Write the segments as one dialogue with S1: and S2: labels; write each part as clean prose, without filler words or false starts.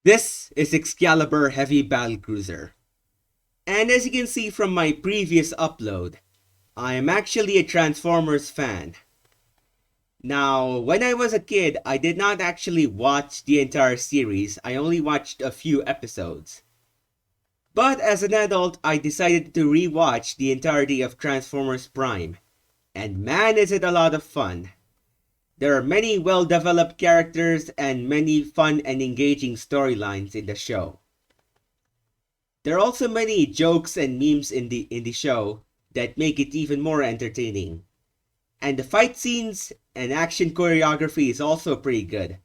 S1: This is Excalibur Heavy Battlecruiser, and as you can see from my previous upload, I am actually a Transformers fan. Now, when I was a kid, I did not actually watch the entire series, I only watched a few episodes. But as an adult, I decided to rewatch the entirety of Transformers Prime, and man is it a lot of fun. There are many well-developed characters and many fun and engaging storylines in the show. There are also many jokes and memes in the show that make it even more entertaining. And the fight scenes and action choreography is also pretty good.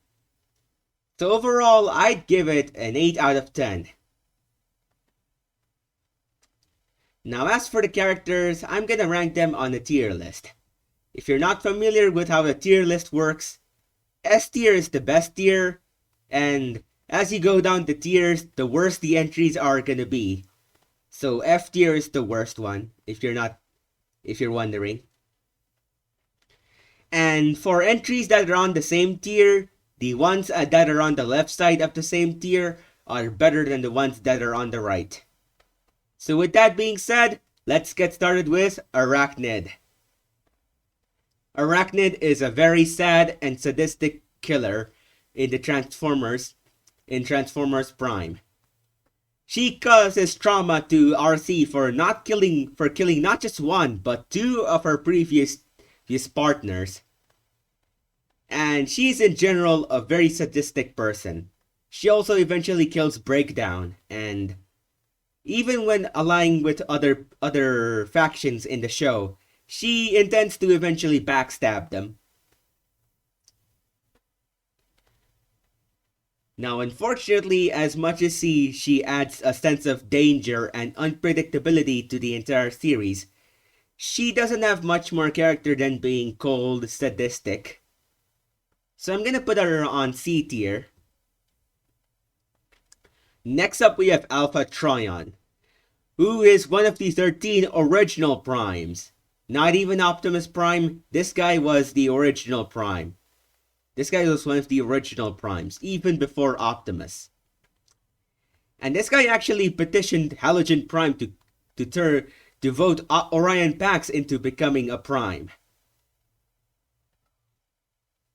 S1: So overall, I'd give it an 8 out of 10. Now as for the characters, I'm gonna rank them on a tier list. If you're not familiar with how a tier list works, S tier is the best tier, and as you go down the tiers, the worse the entries are gonna be. So F tier is the worst one, if you're wondering. And for entries that are on the same tier, the ones that are on the left side of the same tier are better than the ones that are on the right. So with that being said, let's get started with Arachnid. Arachnid is a very sad and sadistic killer in Transformers Prime. She causes trauma to RC for killing not just one but two of her previous partners. And she's in general a very sadistic person. She also eventually kills Breakdown, and even when allying with other factions in the show, she intends to eventually backstab them. Now, unfortunately, as much as she adds a sense of danger and unpredictability to the entire series, she doesn't have much more character than being cold, sadistic. So I'm gonna put her on C tier. Next up we have Alpha Trion, who is one of the 13 original Primes. Not even Optimus Prime, this guy was the original Prime. This guy was one of the original Primes, even before Optimus. And this guy actually petitioned Halogen Prime to vote Orion Pax into becoming a Prime.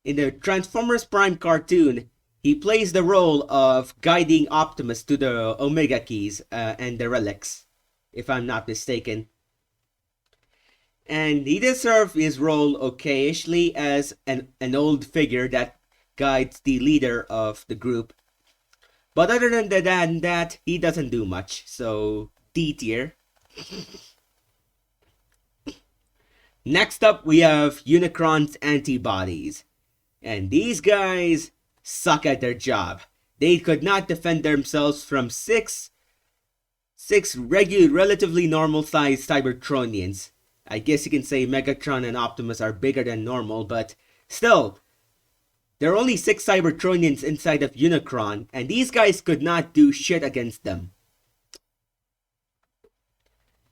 S1: In the Transformers Prime cartoon, he plays the role of guiding Optimus to the Omega Keys and the relics, if I'm not mistaken. And he did serve his role occasionally as an old figure that guides the leader of the group. But other than that, he doesn't do much, so D tier. Next up, we have Unicron's antibodies. And these guys suck at their job. They could not defend themselves from six relatively normal-sized Cybertronians. I guess you can say Megatron and Optimus are bigger than normal, but still, there are only 6 Cybertronians inside of Unicron, and these guys could not do shit against them.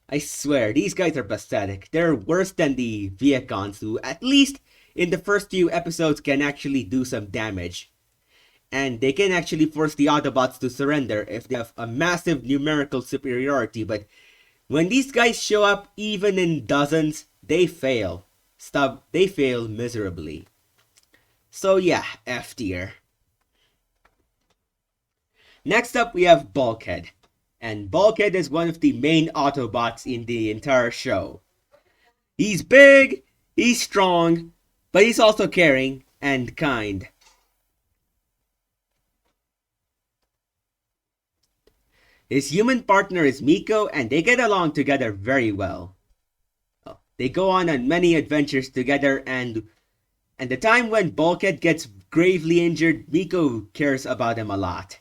S1: I swear, these guys are pathetic. They're worse than the Viacons, who, at least in the first few episodes, can actually do some damage. And they can actually force the Autobots to surrender if they have a massive numerical superiority, but when these guys show up, even in dozens, they fail. They fail miserably. So yeah, F tier. Next up, we have Bulkhead. And Bulkhead is one of the main Autobots in the entire show. He's big, he's strong, but he's also caring and kind. His human partner is Miko, and they get along together very well. They go on many adventures together, and the time when Bulkhead gets gravely injured, Miko cares about him a lot.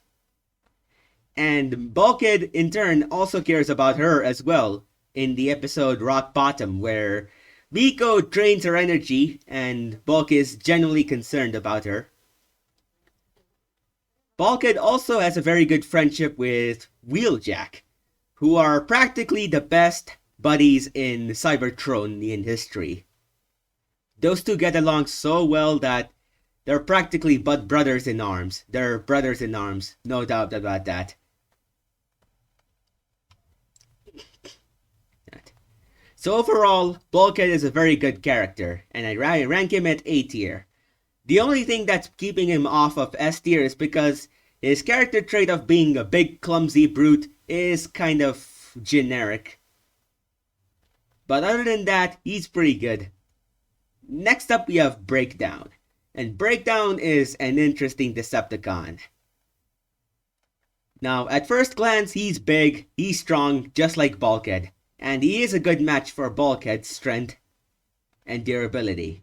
S1: And Bulkhead, in turn, also cares about her as well in the episode Rock Bottom, where Miko drains her energy, and Bulkhead is genuinely concerned about her. Bulkhead also has a very good friendship with Wheeljack, who are practically the best buddies in Cybertronian history. Those two get along so well that They're practically but brothers in arms. They're brothers in arms, no doubt about that. So overall, Bulkhead is a very good character, and I rank him at A tier. The only thing that's keeping him off of S tier is because his character trait of being a big clumsy brute is kind of generic. But other than that, he's pretty good. Next up we have Breakdown. And Breakdown is an interesting Decepticon. Now, at first glance, he's big, he's strong, just like Bulkhead. And he is a good match for Bulkhead's strength and durability.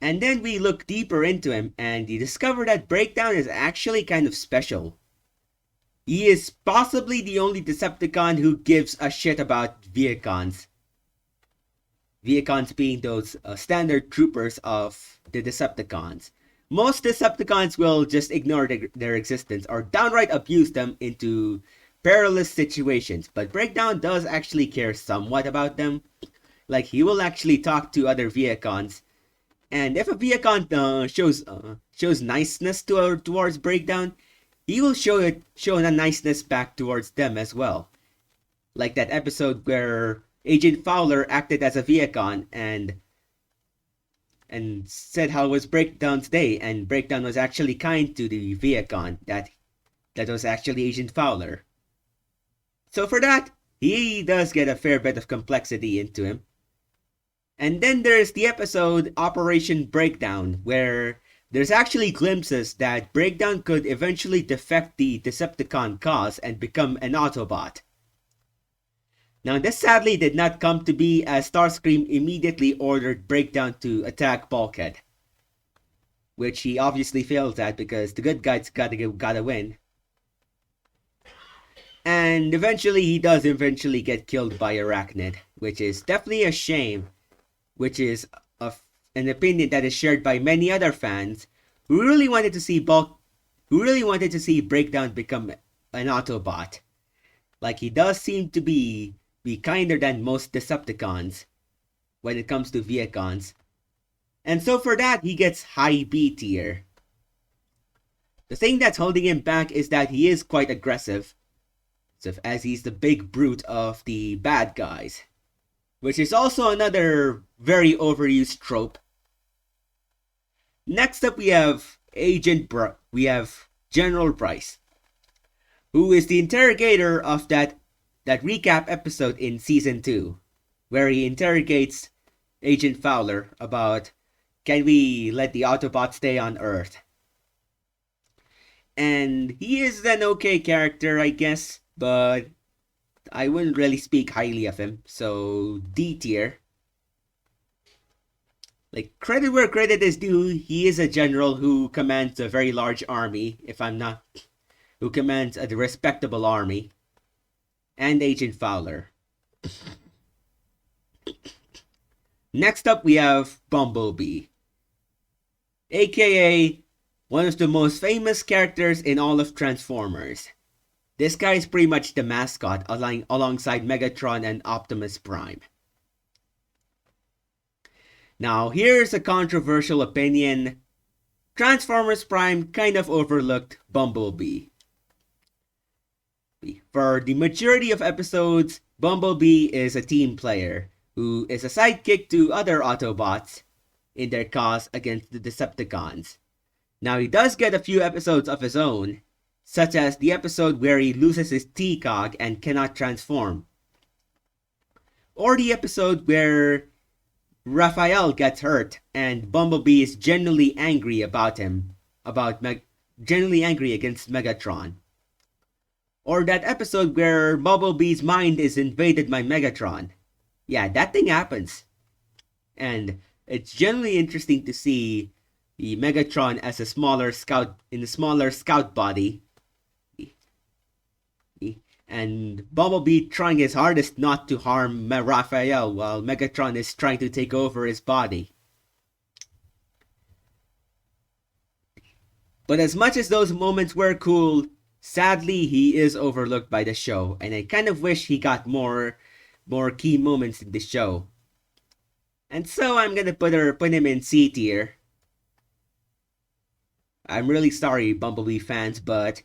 S1: And then we look deeper into him and we discover that Breakdown is actually kind of special. He is possibly the only Decepticon who gives a shit about Vehicons. Vehicons being those standard troopers of the Decepticons. Most Decepticons will just ignore their existence or downright abuse them into perilous situations, but Breakdown does actually care somewhat about them. Like, he will actually talk to other Vehicons, and if a Vehicon shows niceness towards Breakdown, he will show a niceness back towards them as well. Like that episode where Agent Fowler acted as a Vehicon and said how it was Breakdown's day, and Breakdown was actually kind to the Vehicon that was actually Agent Fowler. So for that, he does get a fair bit of complexity into him. And then there's the episode Operation Breakdown, where there's actually glimpses that Breakdown could eventually defect the Decepticon cause and become an Autobot. Now this sadly did not come to be as Starscream immediately ordered Breakdown to attack Bulkhead, which he obviously failed at because the good guys gotta win. And eventually he does get killed by Arachnid, which is definitely a shame, which is an opinion that is shared by many other fans who really wanted to see Breakdown become an Autobot. Like, he does seem to be kinder than most Decepticons when it comes to Vehicons. And so for that, he gets high B tier. The thing that's holding him back is that he is quite aggressive, as he's the big brute of the bad guys, which is also another very overused trope. Next up we have General Bryce, who is the interrogator of that recap episode in Season 2, where he interrogates Agent Fowler about, can we let the Autobots stay on Earth? And he is an okay character, I guess, but I wouldn't really speak highly of him, so D tier. Like, credit where credit is due, he is a general who commands a very large army, who commands a respectable army, and Agent Fowler. Next up we have Bumblebee, aka one of the most famous characters in all of Transformers. This guy is pretty much the mascot alongside Megatron and Optimus Prime. Now, here's a controversial opinion. Transformers Prime kind of overlooked Bumblebee. For the majority of episodes, Bumblebee is a team player who is a sidekick to other Autobots in their cause against the Decepticons. Now, he does get a few episodes of his own, such as the episode where he loses his T-Cog and cannot transform, or the episode where Raphael gets hurt and Bumblebee is genuinely angry genuinely angry against Megatron, or that episode where Bumblebee's mind is invaded by Megatron. Yeah, that thing happens, and it's genuinely interesting to see the Megatron as a smaller scout body, and Bumblebee trying his hardest not to harm Raphael while Megatron is trying to take over his body. But as much as those moments were cool, sadly he is overlooked by the show, and I kind of wish he got more key moments in the show. And so I'm gonna put him in C tier. I'm really sorry, Bumblebee fans, but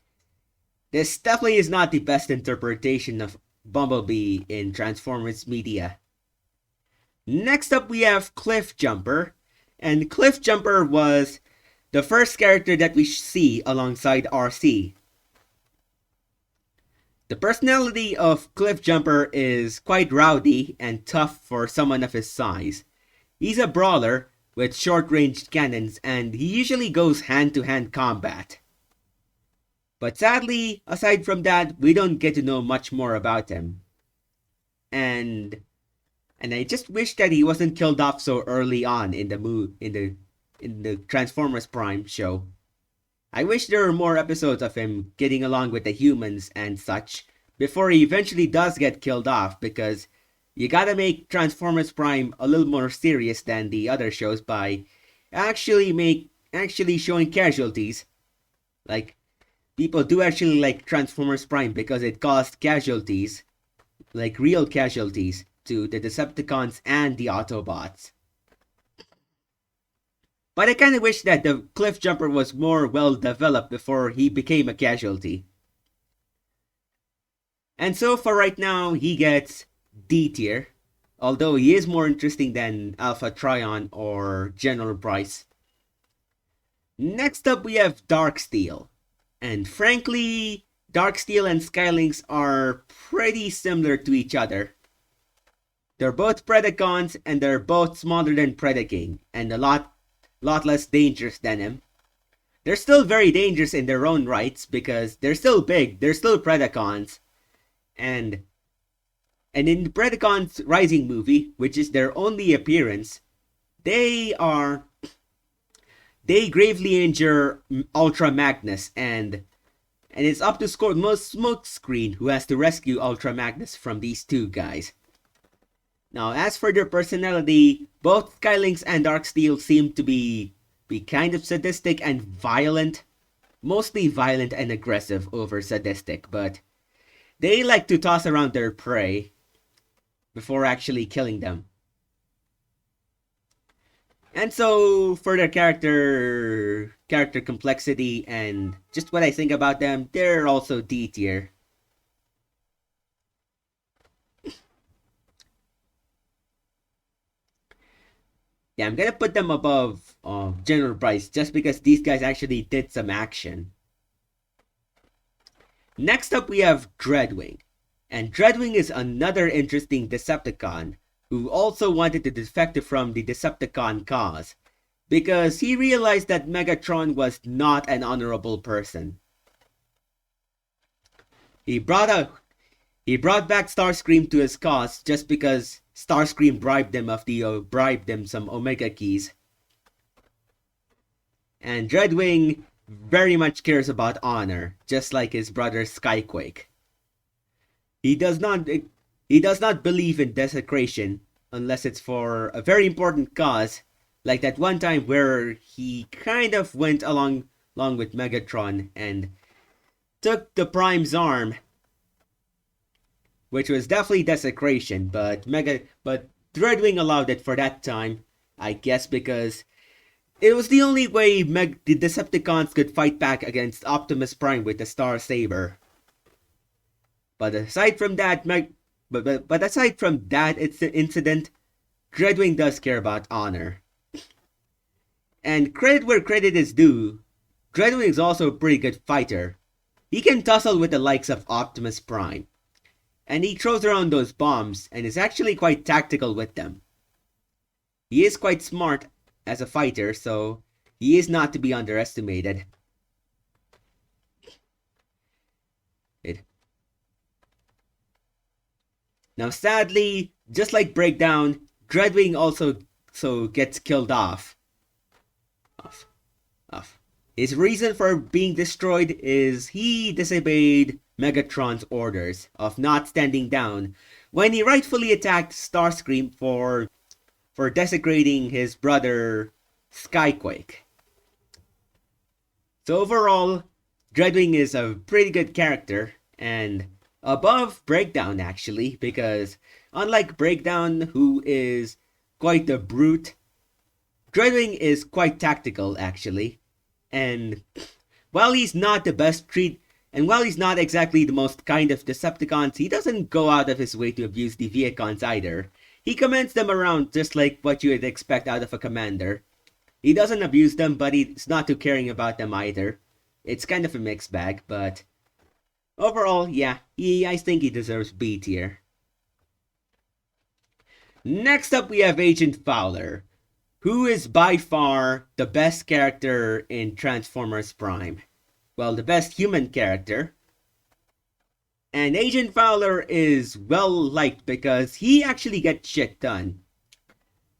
S1: this definitely is not the best interpretation of Bumblebee in Transformers media. Next up, we have Cliff Jumper. And Cliff Jumper was the first character that we see alongside RC. The personality of Cliff Jumper is quite rowdy and tough for someone of his size. He's a brawler with short-ranged cannons, and he usually goes hand-to-hand combat. But sadly, aside from that, we don't get to know much more about him. And I just wish that he wasn't killed off so early on in the Transformers Prime show. I wish there were more episodes of him getting along with the humans and such before he eventually does get killed off, because you gotta make Transformers Prime a little more serious than the other shows by actually showing casualties. Like, people do actually like Transformers Prime because it caused casualties, like real casualties, to the Decepticons and the Autobots. But I kinda wish that the Cliff Jumper was more well developed before he became a casualty. And so for right now, he gets D tier, although he is more interesting than Alpha Trion or General Bryce. Next up, we have Darksteel. And frankly, Darksteel and Skylynx are pretty similar to each other. They're both Predacons, and they're both smaller than Predaking, and a lot less dangerous than him. They're still very dangerous in their own rights because they're still big, they're still Predacons. And in the Predacons Rising movie, which is their only appearance, they gravely injure Ultra Magnus, and it's up to Smokescreen who has to rescue Ultra Magnus from these two guys. Now, as for their personality, both Skylynx and Darksteel seem to be kind of sadistic and violent. Mostly violent and aggressive over sadistic, but they like to toss around their prey before actually killing them. And so, for their character complexity and just what I think about them, they're also D tier. Yeah, I'm gonna put them above General Bryce just because these guys actually did some action. Next up, we have Dreadwing. And Dreadwing is another interesting Decepticon who also wanted to defect from the Decepticon cause because he realized that Megatron was not an honorable person. He brought back Starscream to his cause just because Starscream bribed them some Omega keys. And Dreadwing very much cares about honor, just like his brother Skyquake. He does not believe in desecration unless it's for a very important cause, like that one time where he kind of went along with Megatron and took the Prime's arm, which was definitely desecration, but Dreadwing allowed it for that time, I guess because it was the only way the Decepticons could fight back against Optimus Prime with the Star Saber. But aside from that, incident, Dreadwing does care about honor. And credit where credit is due, Dreadwing is also a pretty good fighter. He can tussle with the likes of Optimus Prime. And he throws around those bombs and is actually quite tactical with them. He is quite smart as a fighter, so he is not to be underestimated. Now sadly, just like Breakdown, Dreadwing also gets killed off. His reason for being destroyed is he disobeyed Megatron's orders of not standing down when he rightfully attacked Starscream for desecrating his brother Skyquake. So overall, Dreadwing is a pretty good character and above Breakdown actually, because unlike Breakdown, who is quite a brute. Dreadwing is quite tactical, actually. And while he's not the best treat, and while he's not exactly the most kind of Decepticons, he doesn't go out of his way to abuse the Viacons either. He commands them around just like what you would expect out of a commander. He doesn't abuse them, but he's not too caring about them either. It's kind of a mixed bag, but overall, yeah, I think he deserves B tier. Next up, we have Agent Fowler, who is by far the best character in Transformers Prime. Well, the best human character. And Agent Fowler is well liked because he actually gets shit done.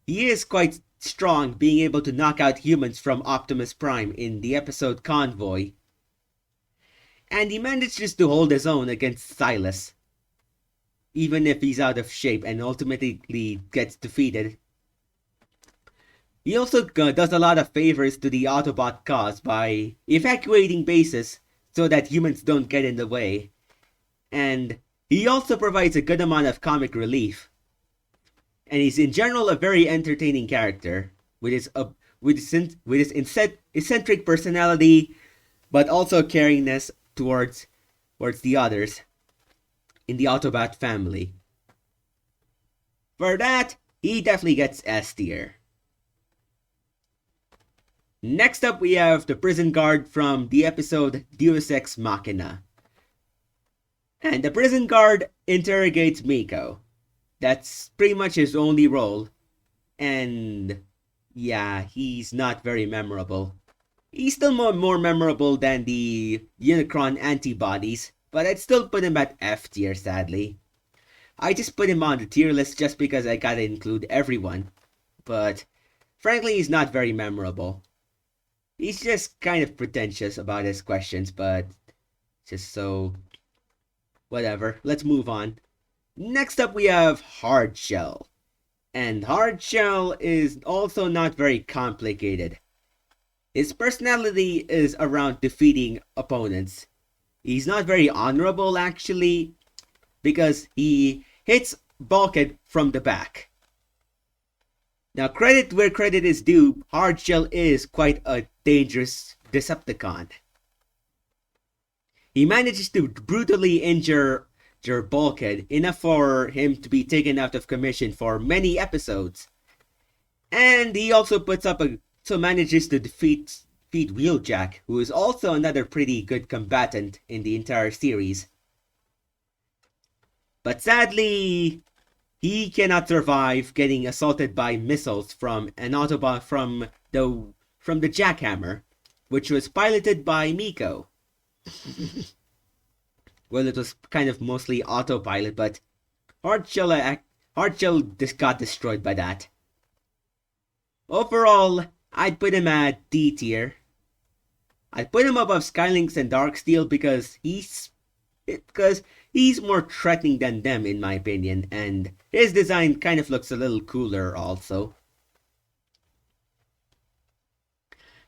S1: He is quite strong, being able to knock out humans from Optimus Prime in the episode Convoy. And he manages to hold his own against Silas, even if he's out of shape and ultimately gets defeated. He also does a lot of favors to the Autobot cause by evacuating bases so that humans don't get in the way. And he also provides a good amount of comic relief. And he's in general a very entertaining character with his eccentric personality, but also caringness towards the others in the Autobot family. For that, he definitely gets S tier. Next up, we have the prison guard from the episode Deus Ex Machina. And the prison guard interrogates Miko. That's pretty much his only role. And yeah, he's not very memorable. He's still more memorable than the Unicron antibodies, but I'd still put him at F tier, sadly. I just put him on the tier list just because I gotta include everyone. But frankly, he's not very memorable. He's just kind of pretentious about his questions, but just so... whatever, let's move on. Next up, we have Hardshell. And Hardshell is also not very complicated. His personality is around defeating opponents. He's not very honorable, actually, because he hits Bulkhead from the back. Now, credit where credit is due, Hardshell is quite a dangerous Decepticon. He manages to brutally injure Bulkhead, enough for him to be taken out of commission for many episodes. And he also manages to defeat Wheeljack, who is also another pretty good combatant in the entire series. But sadly, he cannot survive getting assaulted by missiles from an Autobot from the Jackhammer, which was piloted by Miko. Well, it was kind of mostly autopilot, but Hardshell just got destroyed by that. Overall, I'd put him at D tier. I'd put him above Skylinks and Darksteel because he's more threatening than them, in my opinion, and his design kind of looks a little cooler also.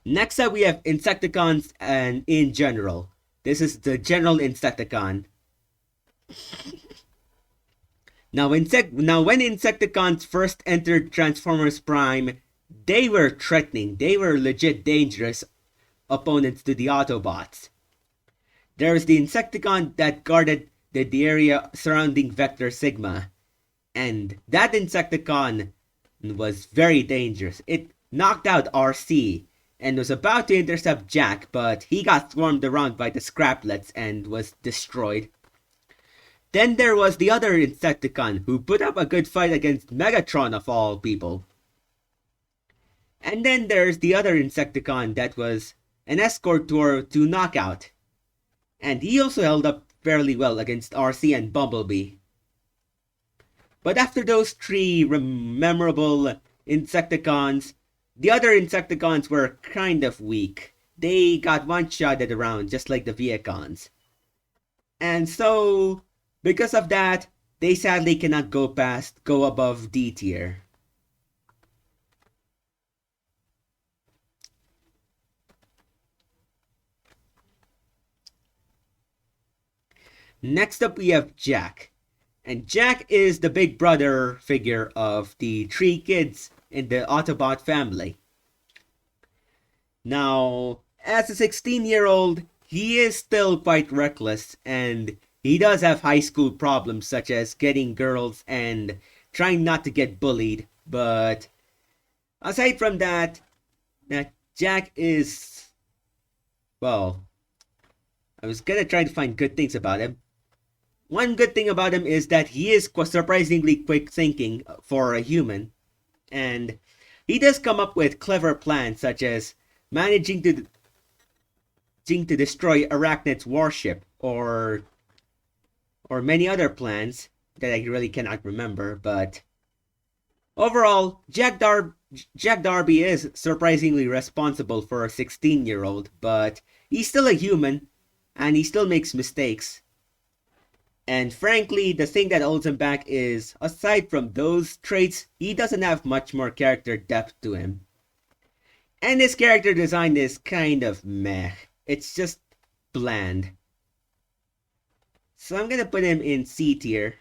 S1: Next up, we have Insecticons and in general. This is the general Insecticon. Now when Insecticons first entered Transformers Prime, they were threatening. They were legit dangerous opponents to the Autobots. There's the Insecticon that guarded the area surrounding Vector Sigma. And that Insecticon was very dangerous. It knocked out RC and was about to intercept Jack, but he got swarmed around by the Scraplets and was destroyed. Then there was the other Insecticon who put up a good fight against Megatron of all people. And then there's the other Insecticon that was an escort to Knockout. And he also held up fairly well against RC and Bumblebee. But after those three memorable Insecticons, the other Insecticons were kind of weak. They got one-shotted around just like the Viacons. And so, because of that, they sadly cannot go above D tier. Next up, we have Jack. And Jack is the big brother figure of the three kids in the Autobot family. Now, as a 16-year-old, he is still quite reckless, and he does have high school problems such as getting girls and trying not to get bullied. But aside from that, Jack is, well, I was gonna try to find good things about him. One good thing about him is that he is surprisingly quick thinking for a human, and he does come up with clever plans such as managing to destroy Arachnid's warship, or many other plans that I really cannot remember. But overall, Jack Darby is surprisingly responsible for a 16-year-old, but he's still a human, and he still makes mistakes. And frankly, the thing that holds him back is, aside from those traits, he doesn't have much more character depth to him. And his character design is kind of meh. It's just bland. So I'm gonna put him in C tier.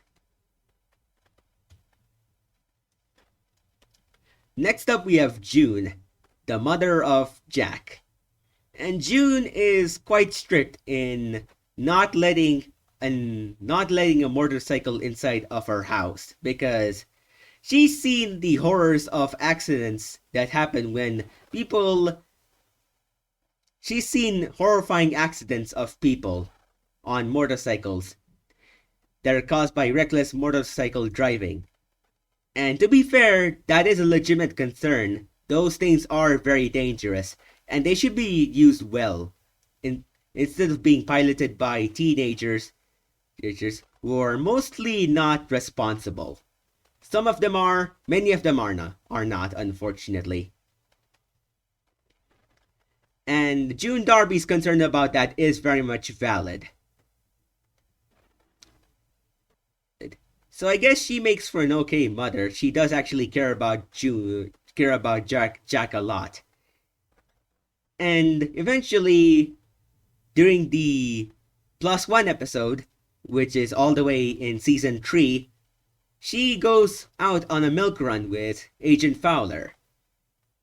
S1: Next up we have June, the mother of Jack. And June is quite strict in not letting a motorcycle inside of her house, because she's seen the horrors of accidents that happen when people. She's seen horrifying accidents of people on motorcycles that are caused by reckless motorcycle driving. And to be fair, that is a legitimate concern. Those things are very dangerous, and they should be used well, instead of being piloted by teenagers who are mostly not responsible. Some of them are, many of them are not, unfortunately. And June Darby's concern about that is very much valid. So I guess she makes for an okay mother. She does actually care about Jack a lot. And eventually, during the +1 episode, which is all the way in season 3, she goes out on a milk run with Agent Fowler.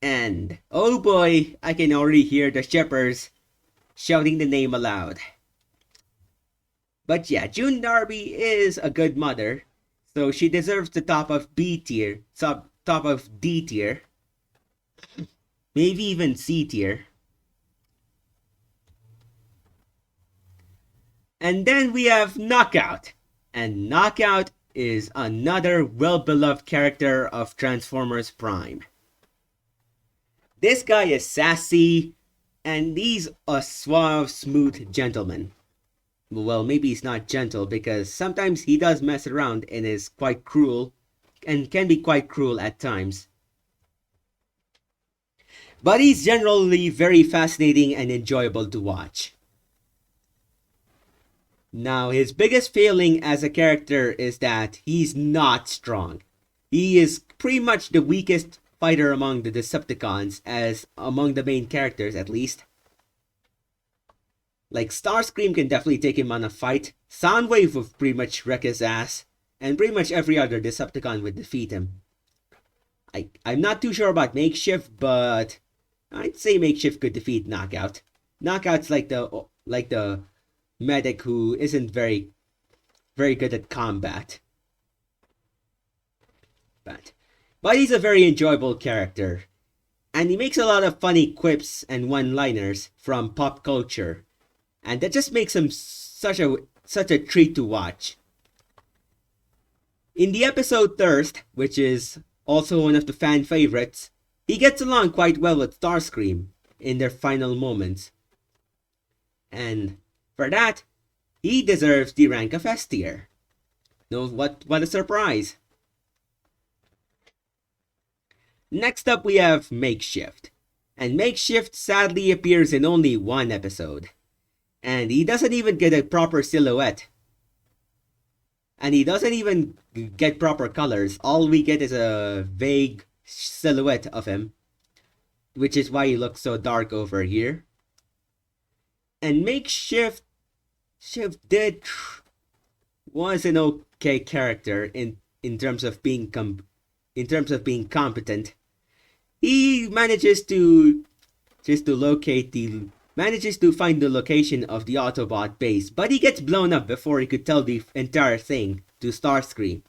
S1: And oh boy, I can already hear the shepherds shouting the name aloud. But yeah, June Darby is a good mother, so she deserves the top of B tier, top of D tier, maybe even C tier. And then we have Knockout. And Knockout is another well-beloved character of Transformers Prime. This guy is sassy, and he's a suave, smooth gentleman. Well, maybe he's not gentle, because sometimes he does mess around and is quite cruel, and can be quite cruel at times. But he's generally very fascinating and enjoyable to watch. Now, his biggest failing as a character is that he's not strong. He is pretty much the weakest fighter among the Decepticons, as among the main characters at least. Like, Starscream can definitely take him on a fight, Soundwave would pretty much wreck his ass, and pretty much every other Decepticon would defeat him. I'm not too sure about Makeshift, but I'd say Makeshift could defeat Knockout. Knockout's like the medic who isn't very good at combat. But he's a very enjoyable character, and he makes a lot of funny quips and one-liners from pop culture, and that just makes him such a treat to watch. In the episode Thirst, which is also one of the fan favorites, he gets along quite well with Starscream in their final moments. And for that, he deserves the rank of S tier. No, what a surprise. Next up we have Makeshift. And Makeshift sadly appears in only one episode. And he doesn't even get a proper silhouette. And he doesn't even get proper colors. All we get is a vague silhouette of him, which is why he looks so dark over here. And Makeshift did was an okay character in terms of being in terms of being competent. He manages to find the location of the Autobot base, but he gets blown up before he could tell the entire thing to Starscream.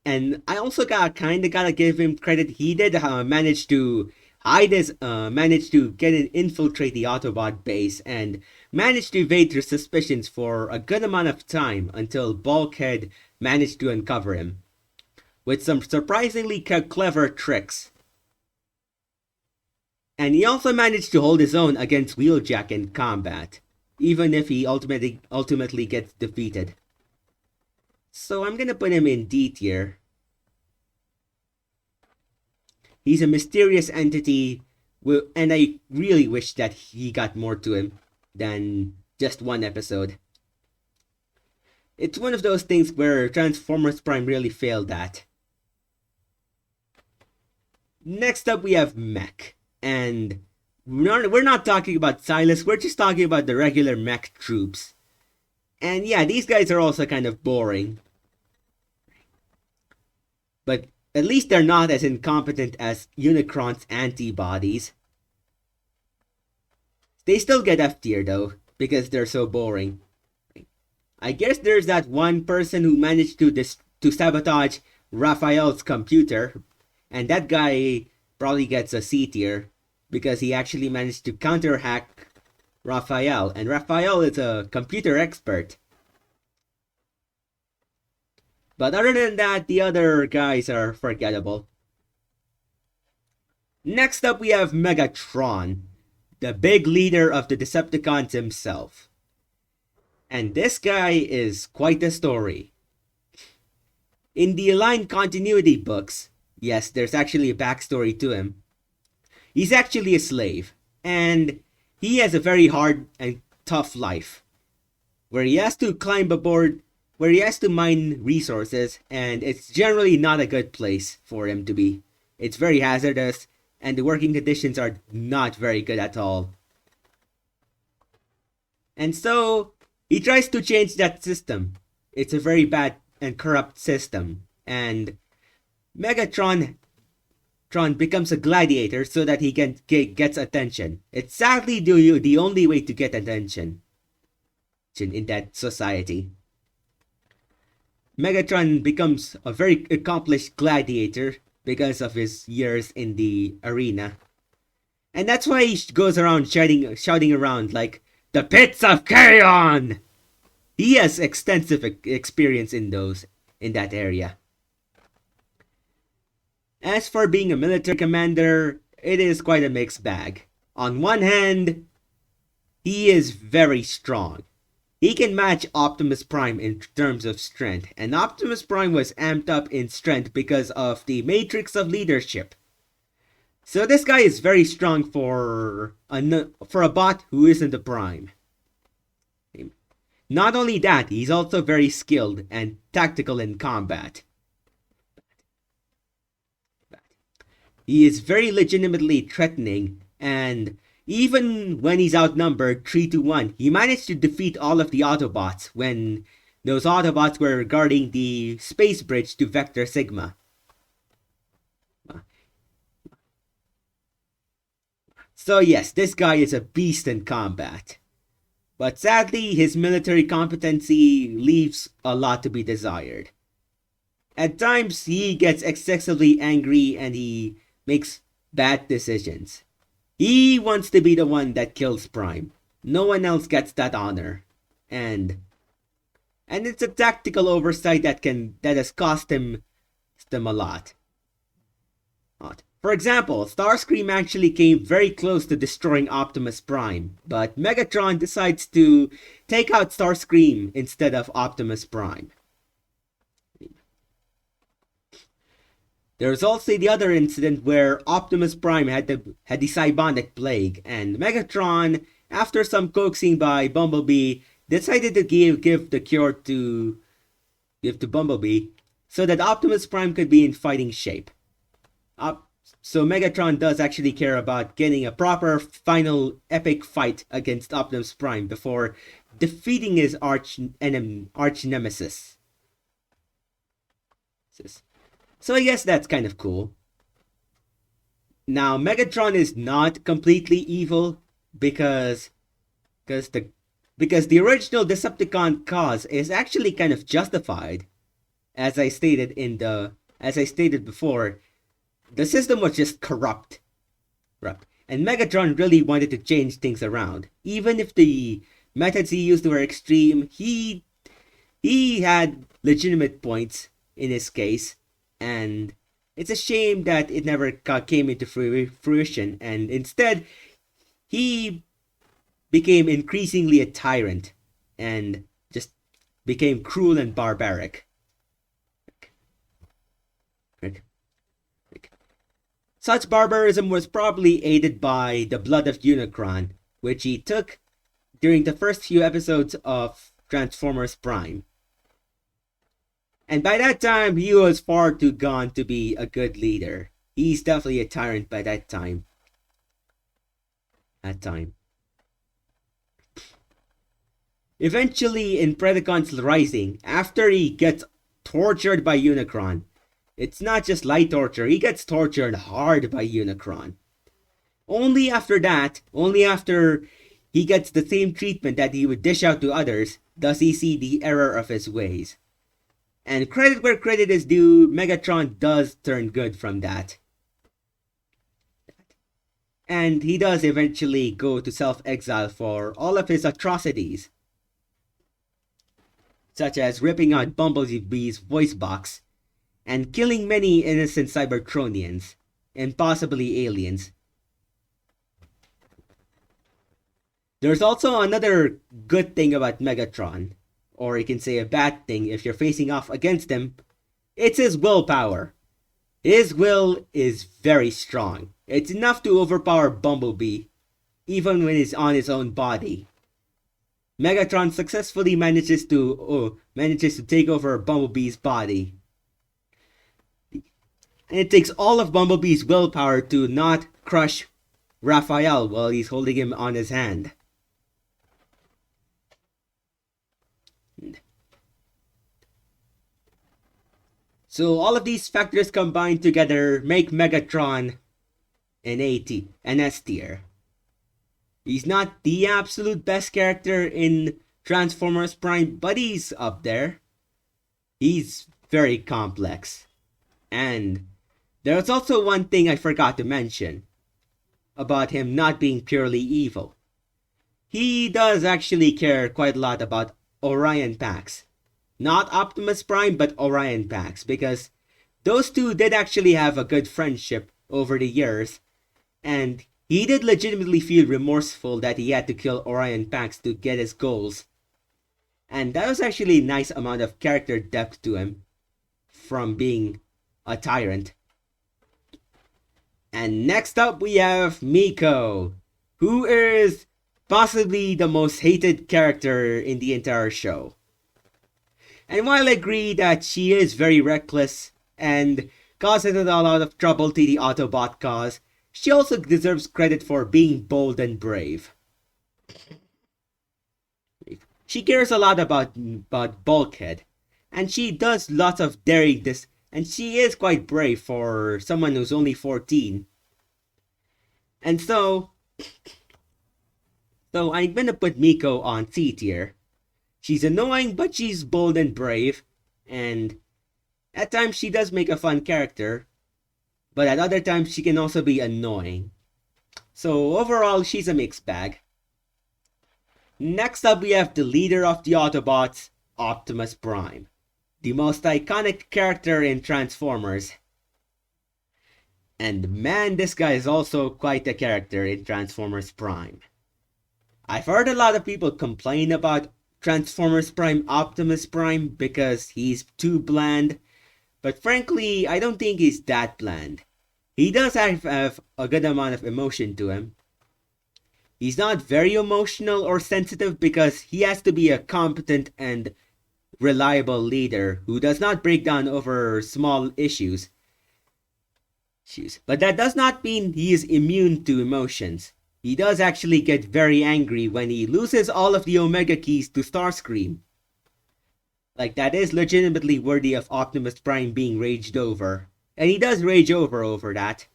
S1: And I also gotta give him credit. He did manage to managed to get and infiltrate the Autobot base and managed to evade their suspicions for a good amount of time until Bulkhead managed to uncover him with some surprisingly clever tricks. And he also managed to hold his own against Wheeljack in combat, even if he ultimately gets defeated. So I'm gonna put him in D tier. He's a mysterious entity, and I really wish that he got more to him than just one episode. It's one of those things where Transformers Prime really failed at. Next up we have Mech, and we're not talking about Silas, we're just talking about the regular Mech troops. And yeah, these guys are also kind of boring. But at least they're not as incompetent as Unicron's antibodies. They still get F tier though, because they're so boring. I guess there's that one person who managed to sabotage Raphael's computer, and that guy probably gets a C tier because he actually managed to counter-hack Raphael, and Raphael is a computer expert. But other than that, the other guys are forgettable. Next up we have Megatron, the big leader of the Decepticons himself. And this guy is quite a story. In the Aligned Continuity books, yes, there's actually a backstory to him. He's actually a slave, and he has a very hard and tough life, where he has to climb aboard, where he has to mine resources, and it's generally not a good place for him to be. It's very hazardous, and the working conditions are not very good at all. And so, he tries to change that system. It's a very bad and corrupt system, and Megatron becomes a gladiator so that he gets attention. It's sadly the only way to get attention in that society. Megatron becomes a very accomplished gladiator because of his years in the arena. And that's why he goes around shouting around like, "The pits of Carrion!" He has extensive experience in that area. As for being a military commander, it is quite a mixed bag. On one hand, he is very strong. He can match Optimus Prime in terms of strength, and Optimus Prime was amped up in strength because of the Matrix of Leadership. So this guy is very strong for a bot who isn't a Prime. Not only that, he's also very skilled and tactical in combat. He is very legitimately threatening, and even when he's outnumbered 3-1, he managed to defeat all of the Autobots when those Autobots were guarding the space bridge to Vector Sigma. So yes, this guy is a beast in combat. But sadly, his military competency leaves a lot to be desired. At times, he gets excessively angry and he makes bad decisions. He wants to be the one that kills Prime. No one else gets that honor. And it's a tactical oversight that has cost him a lot. For example, Starscream actually came very close to destroying Optimus Prime, but Megatron decides to take out Starscream instead of Optimus Prime. There's also the other incident where Optimus Prime had the Cybonic Plague, and Megatron, after some coaxing by Bumblebee, decided to give the cure to Bumblebee so that Optimus Prime could be in fighting shape. So Megatron does actually care about getting a proper final epic fight against Optimus Prime before defeating his arch nemesis. So I guess that's kind of cool. Now Megatron is not completely evil because because the because the original Decepticon cause is actually kind of justified. As I stated before, the system was just corrupt. Corrupt. And Megatron really wanted to change things around. Even if the methods he used were extreme, he had legitimate points in his case, and it's a shame that it never came into fruition, and instead he became increasingly a tyrant and just became cruel and barbaric. Such barbarism was probably aided by the blood of Unicron, which he took during the first few episodes of Transformers Prime. And by that time, he was far too gone to be a good leader. He's definitely a tyrant by that time. Eventually, in Predacons Rising, after he gets tortured by Unicron, it's not just light torture, he gets tortured hard by Unicron. Only after he gets the same treatment that he would dish out to others, does he see the error of his ways. And credit where credit is due, Megatron does turn good from that. And he does eventually go to self-exile for all of his atrocities, such as ripping out Bumblebee's voice box and killing many innocent Cybertronians and possibly aliens. There's also another good thing about Megatron, or you can say a bad thing if you're facing off against him. It's his willpower. His will is very strong. It's enough to overpower Bumblebee, even when he's on his own body. Megatron successfully manages to take over Bumblebee's body. And it takes all of Bumblebee's willpower to not crush Raphael while he's holding him on his hand. So all of these factors combined together make Megatron an S tier. He's not the absolute best character in Transformers Prime, but he's up there. He's very complex. And there's also one thing I forgot to mention about him not being purely evil. He does actually care quite a lot about Orion Pax. Not Optimus Prime, but Orion Pax, because those two did actually have a good friendship over the years, and he did legitimately feel remorseful that he had to kill Orion Pax to get his goals. And that was actually a nice amount of character depth to him from being a tyrant. And next up we have Miko, who is possibly the most hated character in the entire show. And while I agree that she is very reckless and causes a lot of trouble to the Autobot cause, she also deserves credit for being bold and brave. She cares a lot about Bulkhead, and she does lots of daring this, and she is quite brave for someone who's only 14. And so I'm gonna put Miko on C tier. She's annoying, but she's bold and brave, and at times she does make a fun character, but at other times she can also be annoying. So overall, she's a mixed bag. Next up, we have the leader of the Autobots, Optimus Prime, the most iconic character in Transformers. And man, this guy is also quite a character in Transformers Prime. I've heard a lot of people complain about Transformers Prime Optimus Prime because he's too bland, but frankly, I don't think he's that bland. He does have a good amount of emotion to him. He's not very emotional or sensitive because he has to be a competent and reliable leader who does not break down over small issues. Shoes. But that does not mean he is immune to emotions. He does actually get very angry when he loses all of the Omega keys to Starscream. Like, that is legitimately worthy of Optimus Prime being raged over. And he does rage over that.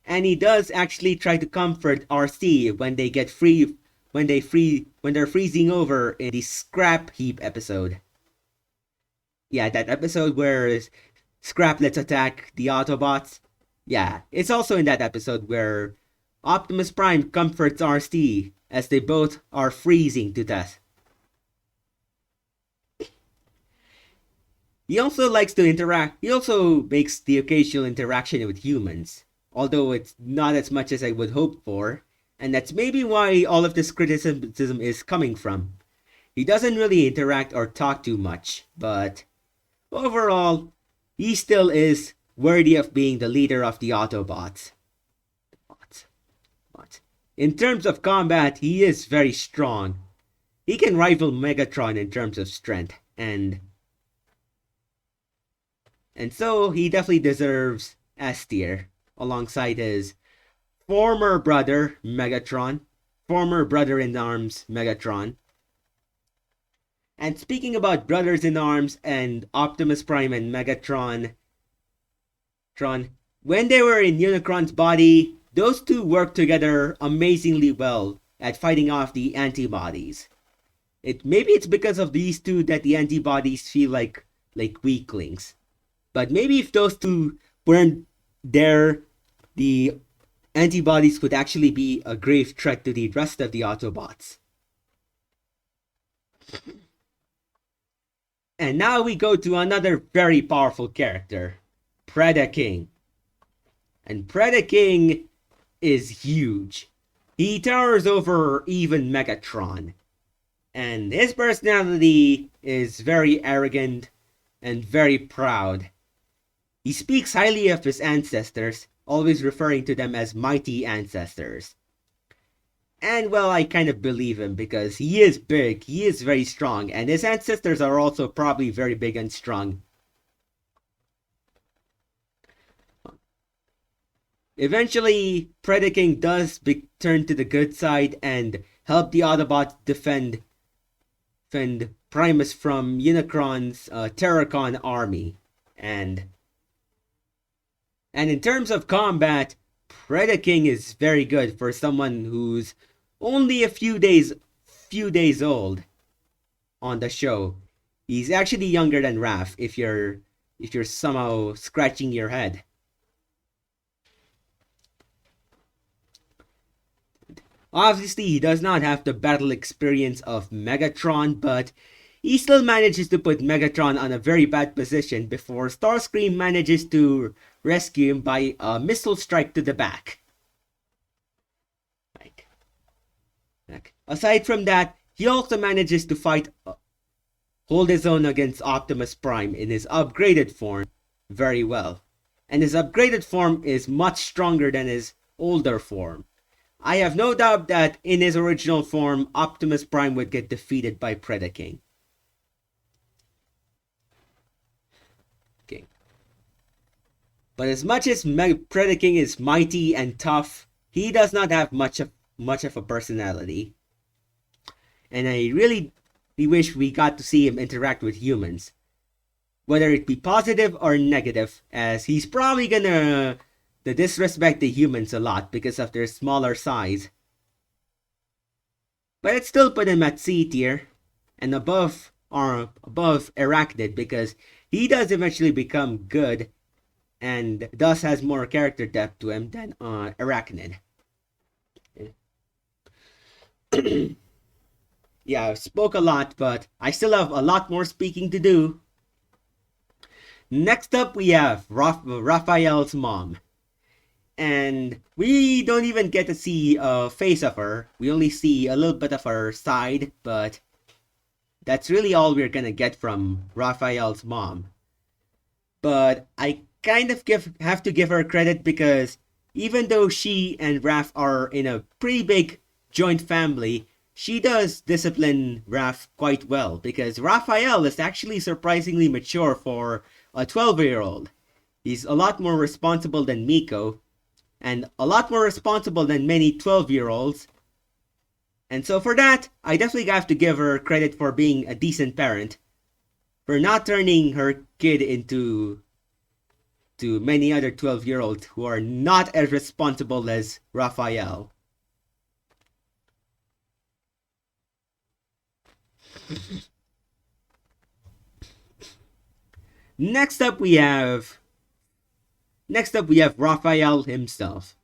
S1: And he does actually try to comfort RC when they get free when they're freezing over in the scrap heap episode. Yeah, that episode where Scrap lets attack the Autobots. Yeah, it's also in that episode where Optimus Prime comforts RC as they both are freezing to death. He also likes to interact. He also makes the occasional interaction with humans, although it's not as much as I would hope for, and that's maybe why all of this criticism is coming from. He doesn't really interact or talk too much, but overall, he still is worthy of being the leader of the Autobots. In terms of combat, he is very strong. He can rival Megatron in terms of strength, and so he definitely deserves S tier alongside his former brother Megatron, former brother-in-arms Megatron. And speaking about brothers-in-arms and Optimus Prime and Megatron, when they were in Unicron's body, those two worked together amazingly well at fighting off the antibodies. Maybe it's because of these two that the antibodies feel like weaklings. But maybe if those two weren't there, the antibodies could actually be a grave threat to the rest of the Autobots. And now we go to another very powerful character, Predaking. And Predaking is huge. He towers over even Megatron. And his personality is very arrogant and very proud. He speaks highly of his ancestors, always referring to them as mighty ancestors. And well, I kind of believe him because he is big, he is very strong, and his ancestors are also probably very big and strong. Eventually, Predaking does turn to the good side and help the Autobots defend Primus from Unicron's Terracon army. And in terms of combat, Predaking is very good for someone who's only a few days old on the show. He's actually younger than Raph if you're somehow scratching your head. Obviously, he does not have the battle experience of Megatron, but he still manages to put Megatron on a very bad position before Starscream manages to rescue him by a missile strike to the back. Aside from that, he also manages to hold his own against Optimus Prime in his upgraded form very well. And his upgraded form is much stronger than his older form. I have no doubt that in his original form, Optimus Prime would get defeated by Predaking. Okay. But as much as Predaking is mighty and tough, he does not have much of a personality. And I really wish we got to see him interact with humans. Whether it be positive or negative, as he's probably gonna disrespect the humans a lot because of their smaller size. But it still put him at C tier and above Arachnid because he does eventually become good and thus has more character depth to him than Arachnid. Yeah, I spoke a lot, but I still have a lot more speaking to do. Next up, we have Raphael's mom. And we don't even get to see a face of her. We only see a little bit of her side, but that's really all we're gonna get from Raphael's mom. But I kind of have to give her credit because even though she and Raph are in a pretty big joint family, she does discipline Raph quite well because Raphael is actually surprisingly mature for a 12-year-old. He's a lot more responsible than Miko, and a lot more responsible than many 12-year-olds. And so for that, I definitely have to give her credit for being a decent parent, for not turning her kid into to many other 12-year-olds who are not as responsible as Raphael. Next up we have Raphael himself.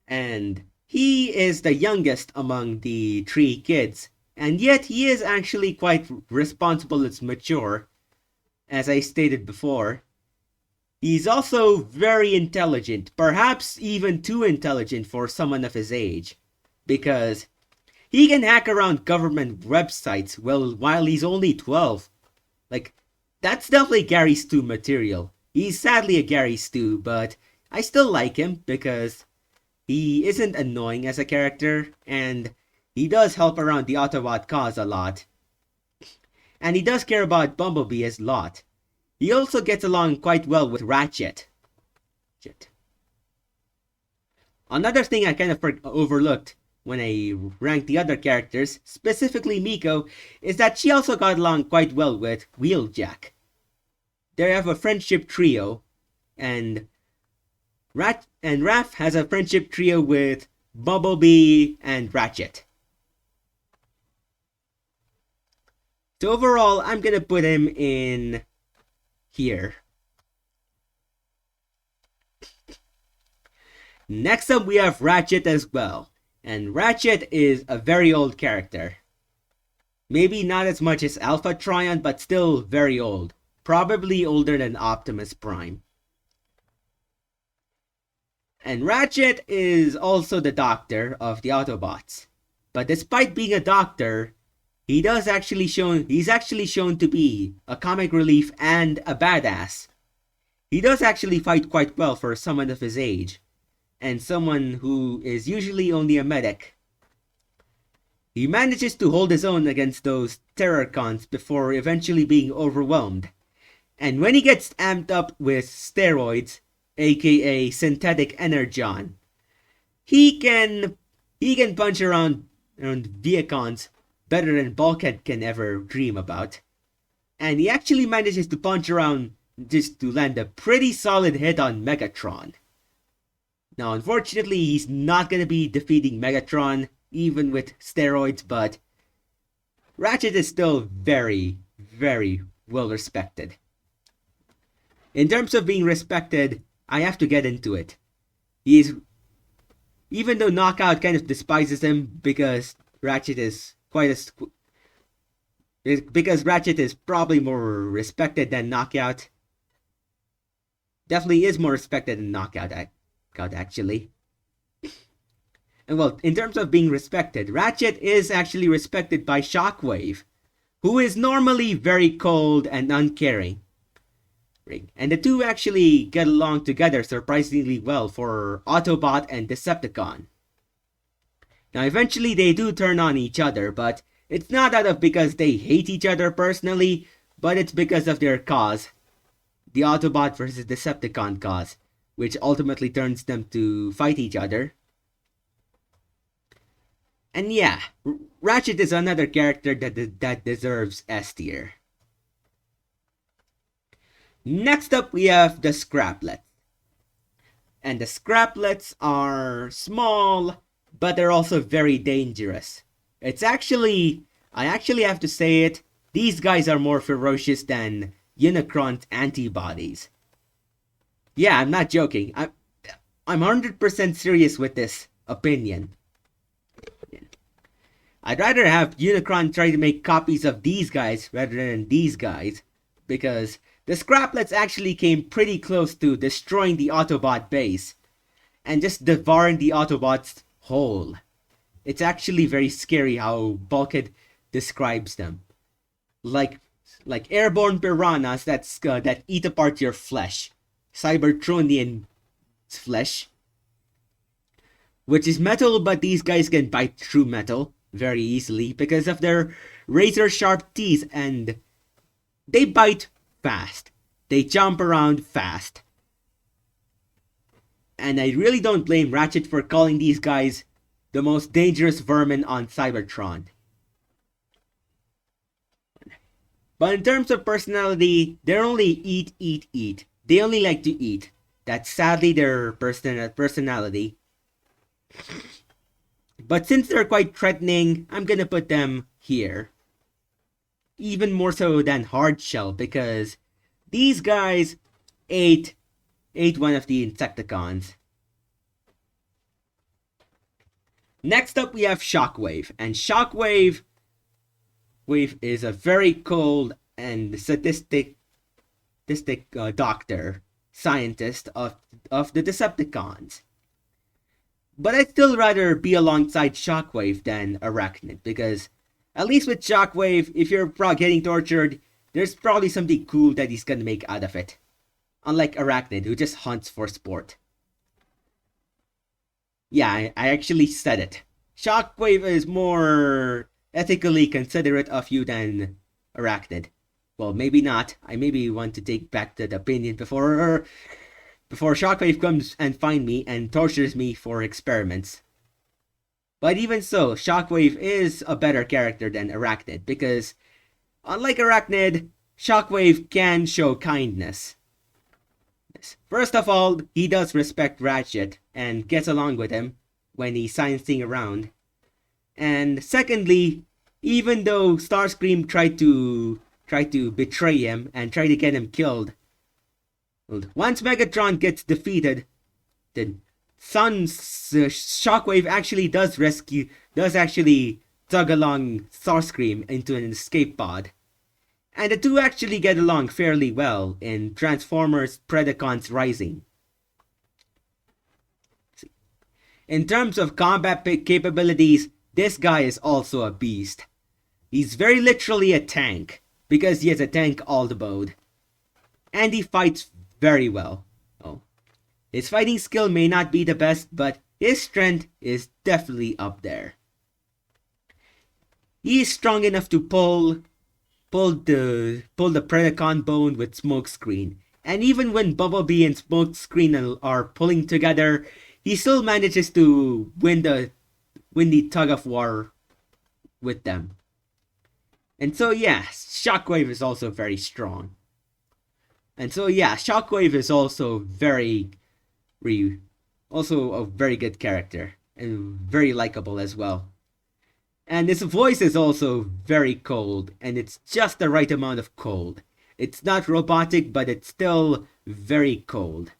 S1: And he is the youngest among the three kids, and yet he is actually quite responsible and mature, as I stated before. He's also very intelligent, perhaps even too intelligent for someone of his age, because he can hack around government websites while he's only 12. Like, that's definitely Gary Stu material. He's sadly a Gary Stu, but I still like him because he isn't annoying as a character, and he does help around the Autobot cause a lot. And he does care about Bumblebee a lot. He also gets along quite well with Ratchet. Another thing I kind of overlooked when I ranked the other characters, specifically Miko, is that she also got along quite well with Wheeljack. They have a friendship trio, and Raph has a friendship trio with Bumblebee and Ratchet. So overall, I'm gonna put him in here. Next up, we have Ratchet as well. And Ratchet is a very old character. Maybe not as much as Alpha Trion, but still very old. Probably older than Optimus Prime. And Ratchet is also the doctor of the Autobots. But despite being a doctor, he's actually shown to be a comic relief and a badass. He does actually fight quite well for someone of his age, and someone who is usually only a medic. He manages to hold his own against those Terrorcons before eventually being overwhelmed. And when he gets amped up with steroids, aka synthetic energon, he can punch around Viacons better than Bulkhead can ever dream about. And he actually manages to punch around just to land a pretty solid hit on Megatron. Now, unfortunately, he's not going to be defeating Megatron, even with steroids, but Ratchet is still very, very well respected. In terms of being respected, I have to get into it. Even though Knockout kind of despises him because Ratchet is because Ratchet is probably more respected than Knockout. Definitely is more respected than Knockout, actually. And well, in terms of being respected, Ratchet is actually respected by Shockwave, who is normally very cold and uncaring. And the two actually get along together surprisingly well for Autobot and Decepticon. Now eventually they do turn on each other, but it's not out of because they hate each other personally, but it's because of their cause. The Autobot versus Decepticon cause, which ultimately turns them to fight each other. And yeah, Ratchet is another character that deserves S tier. Next up, we have the Scraplets. And the Scraplets are small, but they're also very dangerous. I actually have to say it, these guys are more ferocious than Unicron's antibodies. Yeah, I'm not joking. I'm 100% serious with this opinion. I'd rather have Unicron try to make copies of these guys rather than these guys, because the Scraplets actually came pretty close to destroying the Autobot base and just devouring the Autobots whole. It's actually very scary how Bulkhead describes them. Like airborne piranhas that eat apart your flesh. Cybertronian flesh. Which is metal, but these guys can bite through metal very easily because of their razor sharp teeth, and they bite fast. They jump around fast. And I really don't blame Ratchet for calling these guys the most dangerous vermin on Cybertron. But in terms of personality, they're only eat, eat, eat. They only like to eat. That's sadly their personality. But since they're quite threatening, I'm gonna put them here. Even more so than Hardshell, because these guys ate one of the Insecticons. Next up we have Shockwave, and Shockwave is a very cold and sadistic doctor, scientist of the Decepticons. But I'd still rather be alongside Shockwave than Arachnid, because at least with Shockwave, if you're getting tortured, there's probably something cool that he's gonna make out of it. Unlike Arachnid, who just hunts for sport. Yeah, I actually said it. Shockwave is more ethically considerate of you than Arachnid. Well, maybe not. I maybe want to take back that opinion before Shockwave comes and finds me and tortures me for experiments. But even so, Shockwave is a better character than Arachnid, because unlike Arachnid, Shockwave can show kindness. First of all, he does respect Ratchet and gets along with him when he's sciencing around. And secondly, even though Starscream tried to betray him and try to get him killed, once Megatron gets defeated, the Sun's Shockwave actually does tug along Starscream into an escape pod. And the two actually get along fairly well in Transformers Predacons Rising. In terms of combat capabilities, this guy is also a beast. He's very literally a tank, because he has a tank all mode. And he fights very well. His fighting skill may not be the best, but his strength is definitely up there. He is strong enough to pull the Predacon bone with Smokescreen. And even when Bumblebee and Smokescreen are pulling together, he still manages to win the tug of war with them. And so yeah, Shockwave is also very strong. And so yeah, Shockwave is also also a very good character and very likable as well. And his voice is also very cold, and it's just the right amount of cold. It's not robotic, but it's still very cold.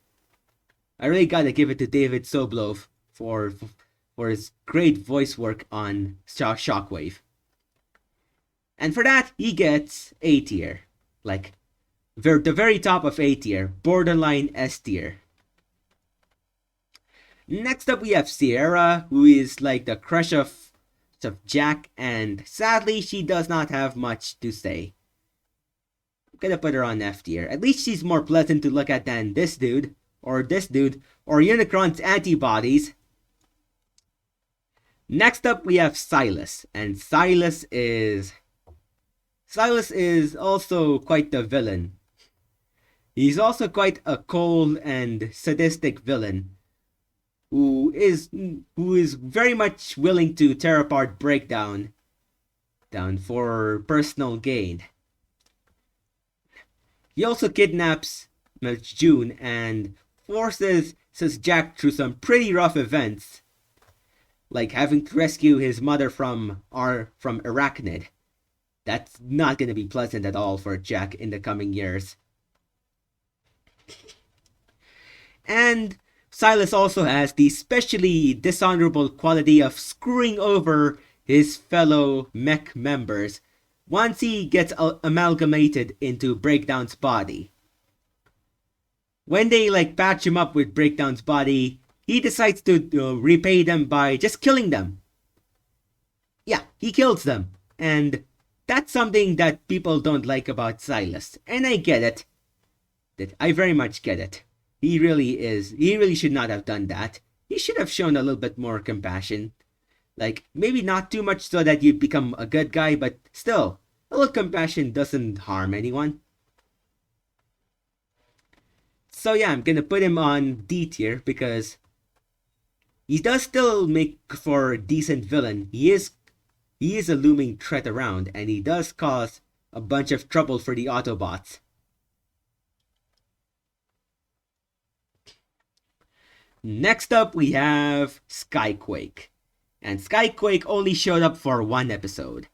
S1: I really gotta give it to David Sobolov for his great voice work on Shockwave. And for that, he gets A tier. Like, the very top of A tier, borderline S tier. Next up we have Sierra, who is like the crush of Jack, and sadly she does not have much to say. I'm gonna put her on F tier. At least she's more pleasant to look at than this dude, or Unicron's antibodies. Next up we have Silas, and Silas is also quite the villain. He's also quite a cold and sadistic villain who is very much willing to tear apart Breakdown for personal gain. He also kidnaps June and forces Jack through some pretty rough events, like having to rescue his mother from Arachnid. That's not going to be pleasant at all for Jack in the coming years. And Silas also has the especially dishonorable quality of screwing over his fellow mech members once he gets amalgamated into Breakdown's body. When they patch him up with Breakdown's body, he decides to repay them by just killing them. Yeah, he kills them. And that's something that people don't like about Silas. And I get it. I very much get it. He really should not have done that. He should have shown a little bit more compassion. Maybe not too much so that you become a good guy, but still, a little compassion doesn't harm anyone. So yeah, I'm gonna put him on D tier because he does still make for a decent villain. He is a looming threat around, and he does cause a bunch of trouble for the Autobots. Next up, we have Skyquake. And Skyquake only showed up for one episode.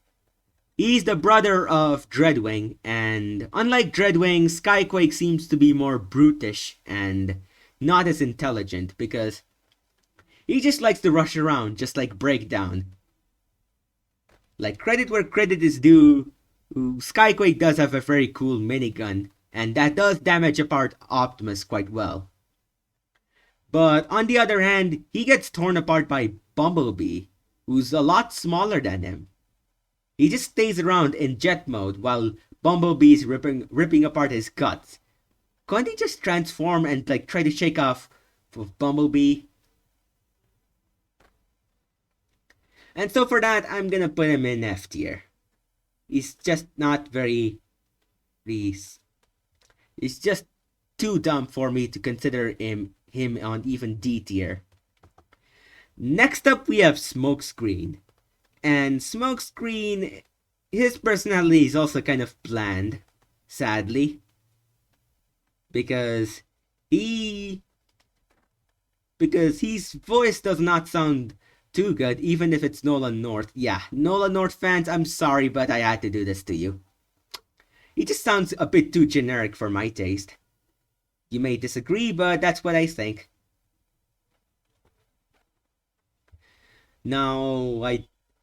S1: He's the brother of Dreadwing, and unlike Dreadwing, Skyquake seems to be more brutish and not as intelligent because he just likes to rush around, just like Breakdown. Like, credit where credit is due, Skyquake does have a very cool minigun, and that does damage apart Optimus quite well. But on the other hand, he gets torn apart by Bumblebee, who's a lot smaller than him. He just stays around in jet mode while Bumblebee's ripping apart his guts. Can't he just transform and like try to shake off Bumblebee? And so for that, I'm gonna put him in F tier. He's just not very... He's just too dumb for me to consider him on even D tier. Next up, we have Smokescreen. And Smokescreen, his personality is also kind of bland, sadly. Because his voice does not sound too good, even if it's Nolan North. Yeah, Nolan North fans, I'm sorry, but I had to do this to you. He just sounds a bit too generic for my taste. You may disagree, but that's what I think. Now,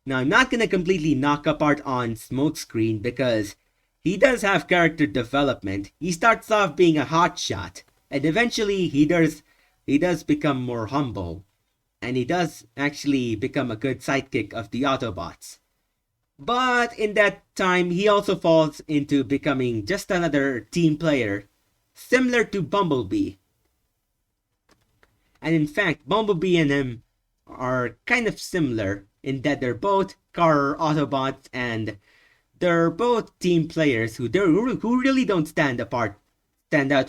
S1: I'm not gonna completely knock apart on Smokescreen because he does have character development. He starts off being a hotshot, and eventually he does become more humble, and he does actually become a good sidekick of the Autobots. But in that time, he also falls into becoming just another team player, similar to Bumblebee. And in fact, Bumblebee and him are kind of similar in that they're both car Autobots and they're both team players who really don't stand out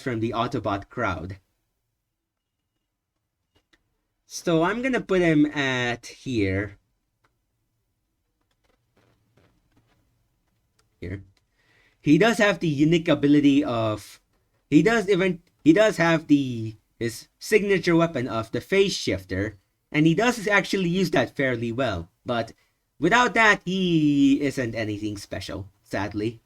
S1: from the Autobot crowd. So I'm gonna put him at here. He does have the unique ability of he does have his signature weapon of the phase shifter, and he does actually use that fairly well. But without that, he isn't anything special, sadly.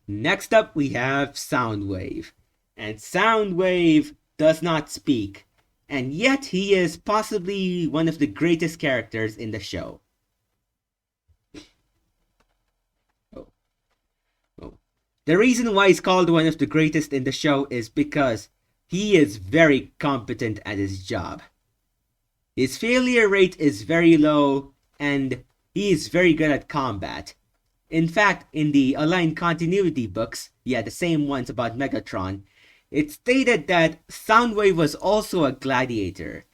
S1: Next up, we have Soundwave. And Soundwave does not speak, and yet he is possibly one of the greatest characters in the show. The reason why he's called one of the greatest in the show is because he is very competent at his job. His failure rate is very low, and he is very good at combat. In fact, in the Aligned Continuity books, the same ones about Megatron, it stated that Soundwave was also a gladiator,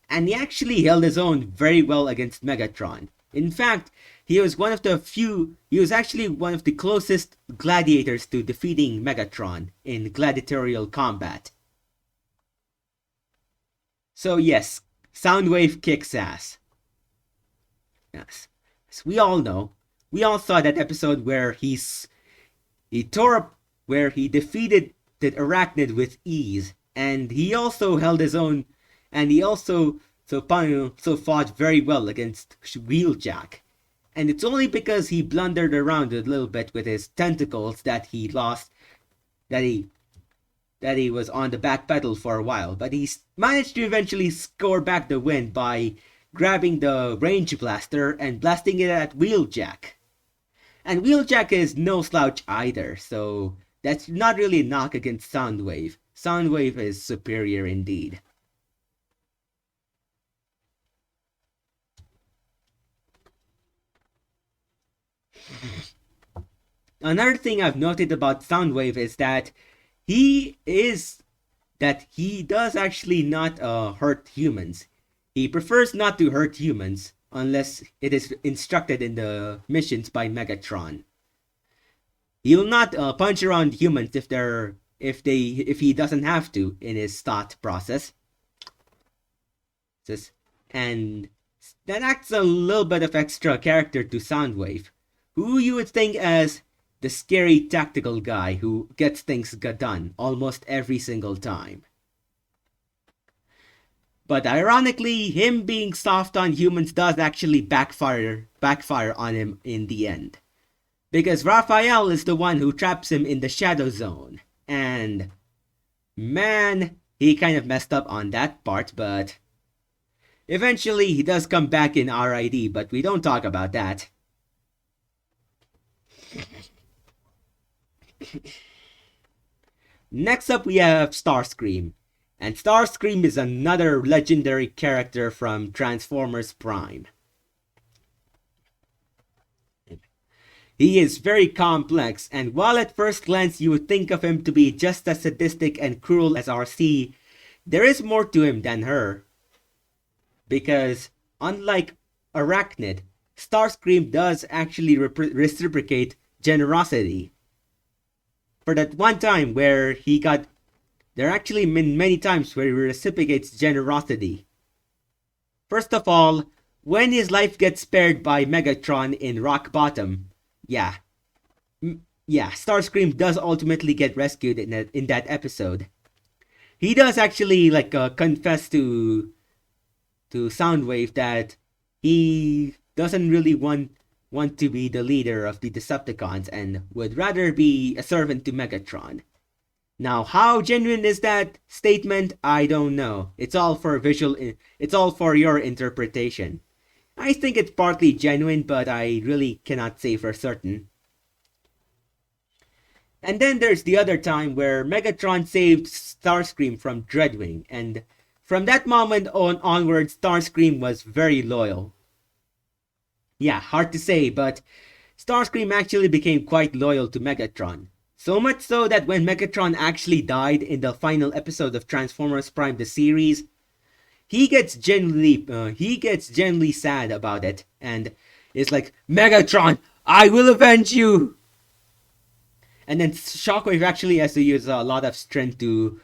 S1: and he actually held his own very well against Megatron. In fact, he was actually one of the closest gladiators to defeating Megatron in gladiatorial combat. So yes, Soundwave kicks ass. Yes, as we all know, we all saw that episode where he defeated the Arachnid with ease, and he also held his own, and he also fought very well against Wheeljack. And it's only because he blundered around a little bit with his tentacles that he was on the back pedal for a while. But he managed to eventually score back the win by grabbing the range blaster and blasting it at Wheeljack. And Wheeljack is no slouch either, so that's not really a knock against Soundwave. Soundwave is superior indeed. Another thing I've noted about Soundwave is that he does actually not hurt humans. He prefers not to hurt humans unless it is instructed in the missions by Megatron. He will not punch around humans if he doesn't have to in his thought process. And that adds a little bit of extra character to Soundwave, who you would think as the scary tactical guy who gets things done almost every single time. But ironically, him being soft on humans does actually backfire on him in the end. Because Raphael is the one who traps him in the Shadow Zone. And man, he kind of messed up on that part, but eventually he does come back in RID, but we don't talk about that. Next up we have Starscream. And Starscream is another legendary character from Transformers Prime. He is very complex, and while at first glance you would think of him to be just as sadistic and cruel as RC, there is more to him than her. Because, unlike Arachnid, Starscream does actually reciprocate generosity. For that one time where he got... There are actually many times where he reciprocates generosity. First of all, when his life gets spared by Megatron in Rock Bottom, Starscream does ultimately get rescued in that episode. He does actually confess to Soundwave that he doesn't really want to be the leader of the Decepticons and would rather be a servant to Megatron. Now, how genuine is that statement? I don't know. It's all for your interpretation. I think it's partly genuine, but I really cannot say for certain. And then there's the other time where Megatron saved Starscream from Dreadwing, and from that moment onward, Starscream was very loyal. Yeah, hard to say, but Starscream actually became quite loyal to Megatron. So much so that when Megatron actually died in the final episode of Transformers Prime the series, he gets genuinely sad about it, and is like, Megatron, I will avenge you! And then Shockwave actually has to use a lot of strength to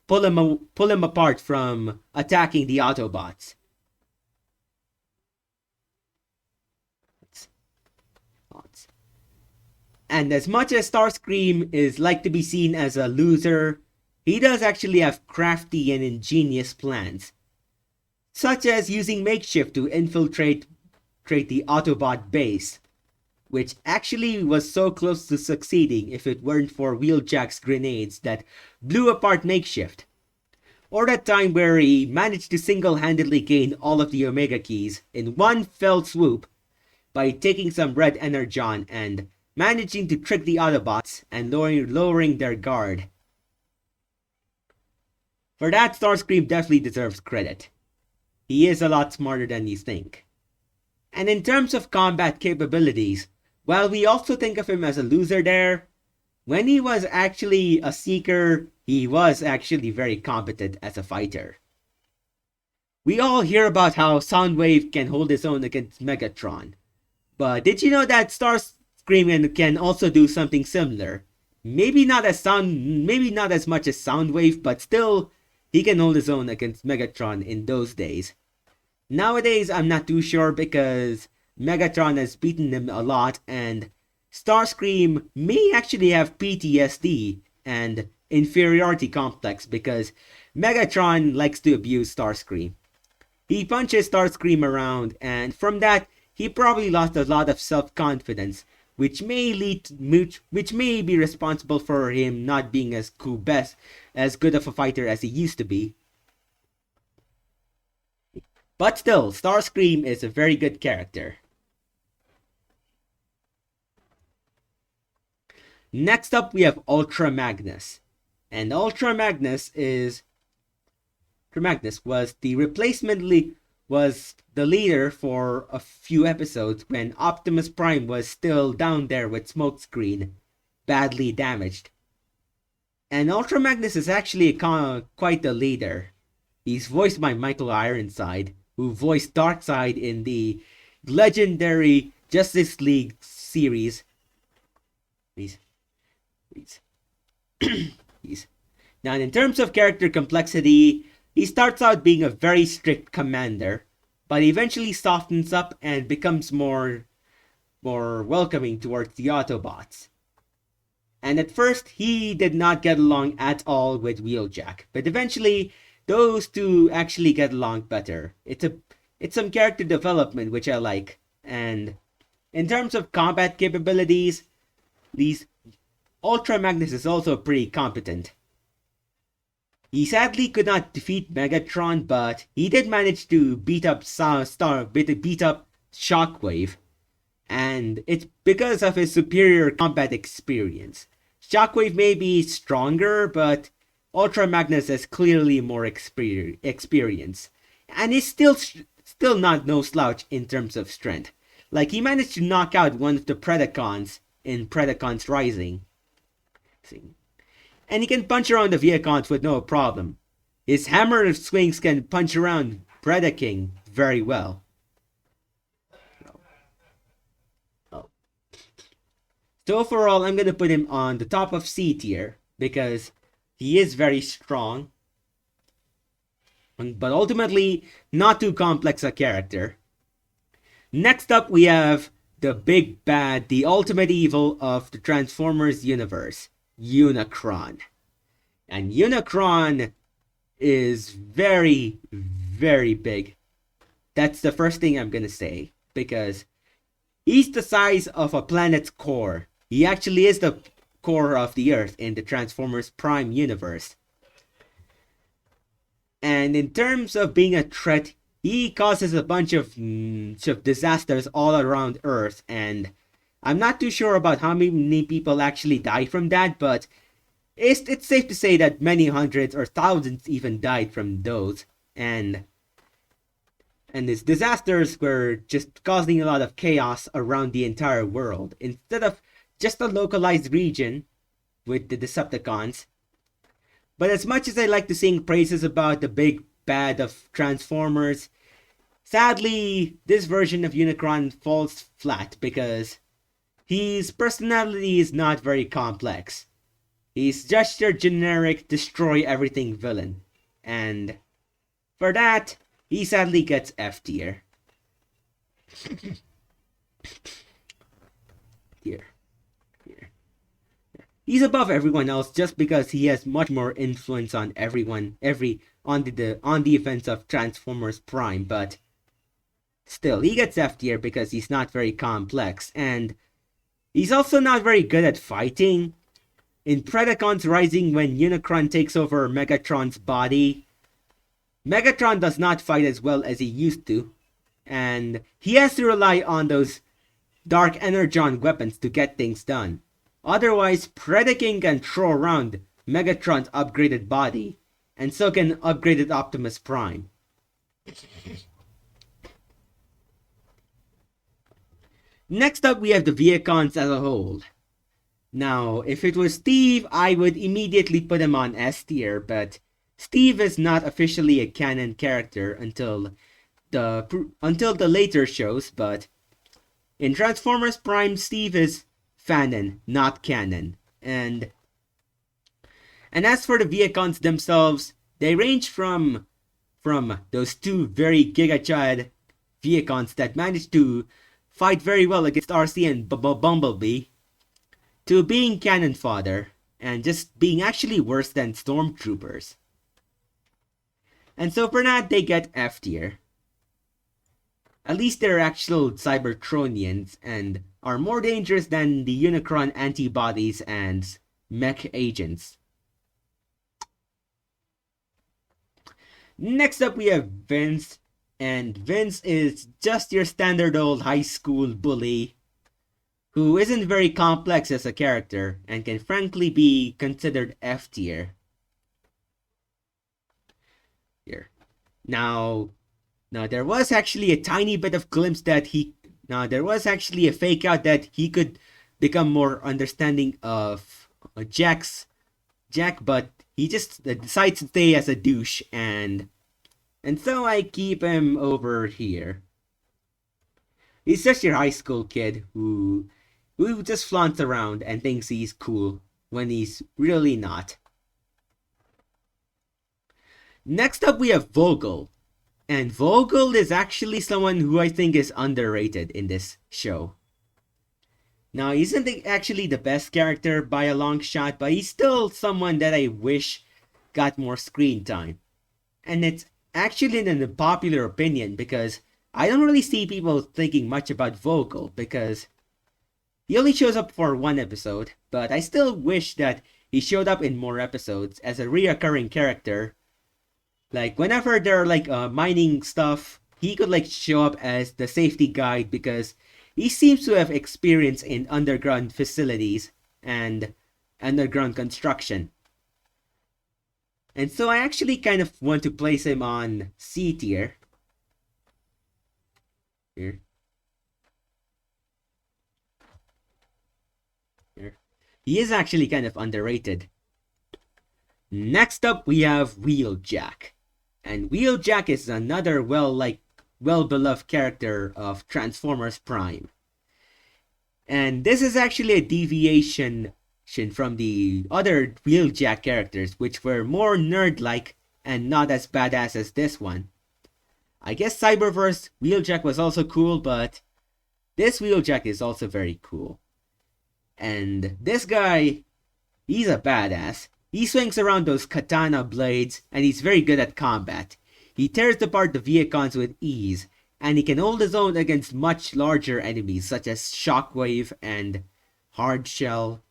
S1: pull him apart from attacking the Autobots. And as much as Starscream is like to be seen as a loser, he does actually have crafty and ingenious plans, such as using makeshift to infiltrate the Autobot base, which actually was so close to succeeding if it weren't for Wheeljack's grenades that blew apart makeshift. Or that time where he managed to single-handedly gain all of the Omega keys in one fell swoop by taking some red energon and managing to trick the Autobots and lowering their guard. For that, Starscream definitely deserves credit. He is a lot smarter than you think. And in terms of combat capabilities, while we also think of him as a loser there, when he was actually a Seeker, he was actually very competent as a fighter. We all hear about how Soundwave can hold his own against Megatron, but did you know that Starscream can also do something similar? Maybe not as much as Soundwave, but still, he can hold his own against Megatron in those days. Nowadays, I'm not too sure because Megatron has beaten him a lot, and Starscream may actually have PTSD and inferiority complex because Megatron likes to abuse Starscream. He punches Starscream around, and from that, he probably lost a lot of self-confidence, which may be responsible for him not being as good of a fighter as he used to be. But still, Starscream is a very good character. Next up, we have Ultra Magnus. And Ultra Magnus was the leader for a few episodes when Optimus Prime was still down there with Smokescreen, badly damaged. And Ultra Magnus is actually quite a leader. He's voiced by Michael Ironside, who voiced Darkseid in the legendary Justice League series. He's, he's Now, in terms of character complexity, he starts out being a very strict commander, but eventually softens up and becomes more welcoming towards the Autobots. And at first, he did not get along at all with Wheeljack, but eventually, those two actually get along better. It's some character development which I like, and in terms of combat capabilities, these Ultra Magnus is also pretty competent. He sadly could not defeat Megatron, but he did manage to beat up Shockwave, and it's because of his superior combat experience. Shockwave may be stronger, but Ultra Magnus has clearly more experience, and he's still not no slouch in terms of strength. Like, he managed to knock out one of the Predacons in Predacons Rising. And he can punch around the Vehicons with no problem. His hammer swings can punch around Predaking very well. Oh. So overall, I'm gonna put him on the top of C tier because he is very strong, but ultimately not too complex a character. Next up, we have the big bad, the ultimate evil of the Transformers universe, Unicron. And Unicron is very, very big. That's the first thing I'm gonna say, because he's the size of a planet's core. He actually is the core of the Earth in the Transformers Prime universe. And in terms of being a threat, he causes a bunch of disasters all around Earth, and I'm not too sure about how many people actually die from that, but it's safe to say that many hundreds or thousands even died from those, and these disasters were just causing a lot of chaos around the entire world, instead of just a localized region with the Decepticons. But as much as I like to sing praises about the big bad of Transformers, sadly, this version of Unicron falls flat because his personality is not very complex. He's just your generic destroy everything villain. And for that, he sadly gets F tier. Here. He's above everyone else just because he has much more influence on everyone, on the events of Transformers Prime, but still, he gets F tier because he's not very complex, and he's also not very good at fighting. In Predacons Rising, when Unicron takes over Megatron's body, Megatron does not fight as well as he used to, and he has to rely on those Dark Energon weapons to get things done. Otherwise, Predaking can throw around Megatron's upgraded body, and so can upgraded Optimus Prime. Next up, we have the Vehicons as a whole. Now, if it was Steve, I would immediately put him on S tier, but Steve is not officially a canon character until the later shows, but in Transformers Prime, Steve is fanon, not canon. And as for the Vehicons themselves, they range from those two very giga-chad Vehicons that managed to fight very well against RC and Bumblebee, to being cannon fodder, and just being actually worse than Stormtroopers. And so for that, they get F tier. At least they're actual Cybertronians, and are more dangerous than the Unicron antibodies and mech agents. Next up, we have Vince, and Vince is just your standard old high school bully who isn't very complex as a character and can frankly be considered F tier. Here. Now there was actually a tiny bit of glimpse that there was actually a fake out that he could become more understanding of Jack, but he just decides to stay as a douche, and so I keep him over here. He's just your high school kid who just flaunts around and thinks he's cool. when he's really not. Next up, we have Vogel. And Vogel is actually someone who I think is underrated in this show. Now, he isn't actually the best character by a long shot, but he's still someone that I wish got more screen time. And it's actually an unpopular opinion because I don't really see people thinking much about Vogel because he only shows up for one episode, but I still wish that he showed up in more episodes as a reoccurring character. Like, whenever there are, like, mining stuff, he could, like, show up as the safety guide because he seems to have experience in underground facilities and underground construction. And so I actually kind of want to place him on C tier. Here. Here. He is actually kind of underrated. Next up, we have Wheeljack. And Wheeljack is another well-beloved character of Transformers Prime. And this is actually a deviation from the other Wheeljack characters, which were more nerd-like and not as badass as this one. I guess Cyberverse Wheeljack was also cool, but this Wheeljack is also very cool. And this guy, he's a badass. He swings around those katana blades, and he's very good at combat. He tears apart the Vehicons with ease, and he can hold his own against much larger enemies such as Shockwave and Hardshell,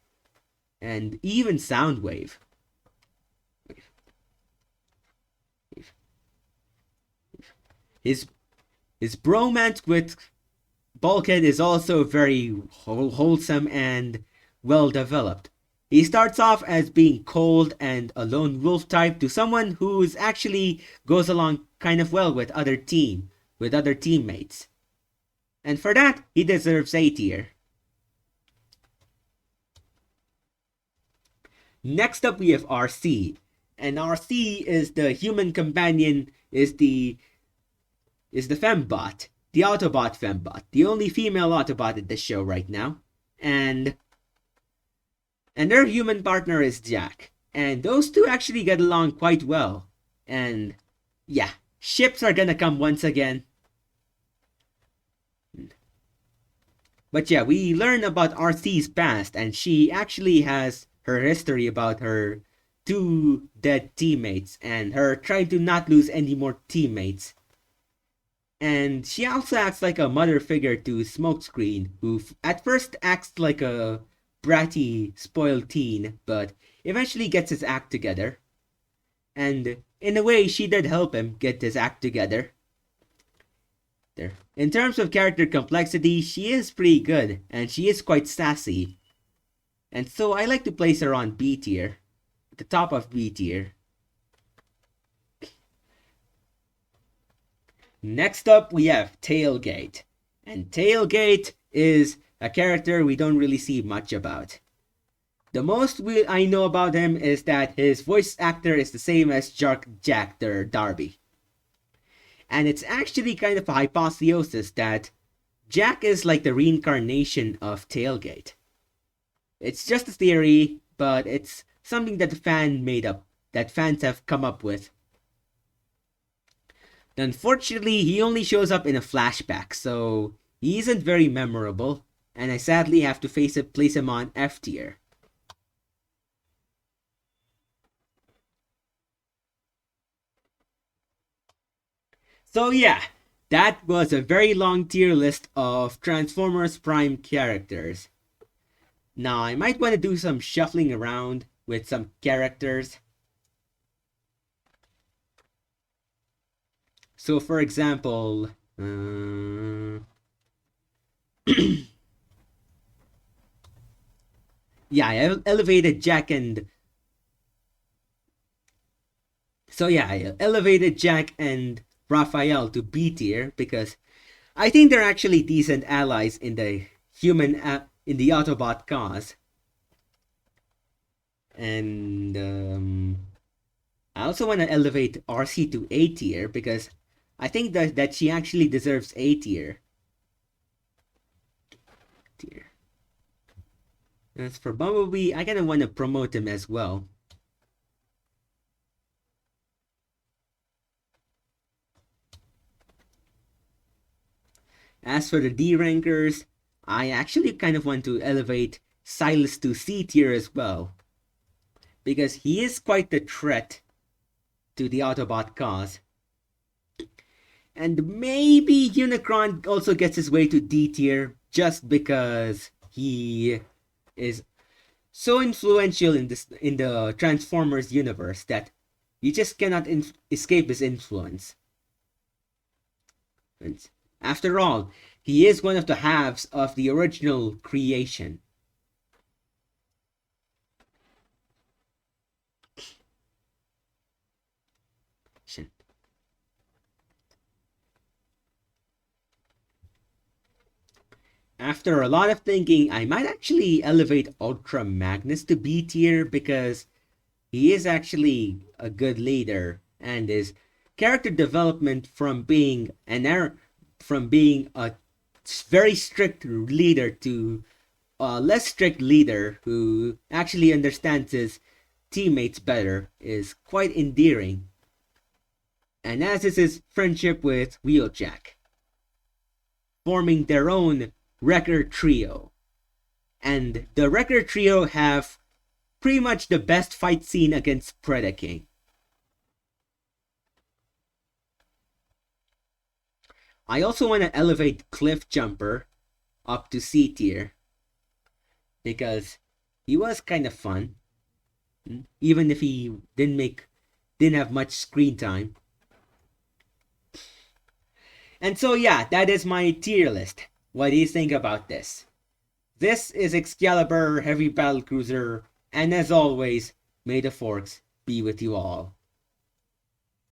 S1: and even Soundwave. His bromance with Bulkhead is also very wholesome and well developed. He starts off as being cold and a lone wolf type to someone who's actually goes along kind of well with other teammates. And for that, he deserves A tier. Next up we have RC. And RC is the human companion, is the fembot, the Autobot fembot, the only female Autobot in this show right now. And their human partner is Jack. And those two actually get along quite well. And yeah, ships are gonna come once again. But yeah, we learn about RC's past, and she actually has her history about her two dead teammates and her trying to not lose any more teammates. And she also acts like a mother figure to Smokescreen, who at first acts like a bratty, spoiled teen, but eventually gets his act together. And in a way, she did help him get his act together. There. In terms of character complexity, she is pretty good, and she is quite sassy. And so I like to place her on B tier, at the top of B tier. Next up, we have Tailgate. And Tailgate is a character we don't really see much about. The most I know about him is that his voice actor is the same as Jack Darby. And it's actually kind of a hypothesis that Jack is like the reincarnation of Tailgate. It's just a theory, but it's something that the fan made up, that fans have come up with. Unfortunately, he only shows up in a flashback, so he isn't very memorable, and I sadly have to place him on F tier. So yeah, that was a very long tier list of Transformers Prime characters. Now, I might want to do some shuffling around with some characters. So, for example, yeah, I elevated Jack and... So yeah, I elevated Jack and Raphael to B tier because I think they're actually decent allies in the in the Autobot cause. And I also want to elevate RC to A tier because I think that she actually deserves A tier. As for Bumblebee, I kind of want to promote him as well. As for the D rankers, I actually kind of want to elevate Silas to C tier as well, because he is quite the threat to the Autobot cause. And maybe Unicron also gets his way to D tier just because he is so influential in the Transformers universe that you just cannot escape his influence. And after all, he is one of the halves of the original creation. After a lot of thinking, I might actually elevate Ultra Magnus to B tier because he is actually a good leader, and his character development from being a very strict leader to a less strict leader who actually understands his teammates better is quite endearing. And as is his friendship with Wheeljack, forming their own Wrecker Trio. And the Wrecker Trio have pretty much the best fight scene against Predaking. I also want to elevate Cliff Jumper up to C tier because he was kind of fun, even if he didn't have much screen time. And so yeah, that is my tier list. What do you think about this? This is Excalibur Heavy Battlecruiser, and as always, may the forks be with you all.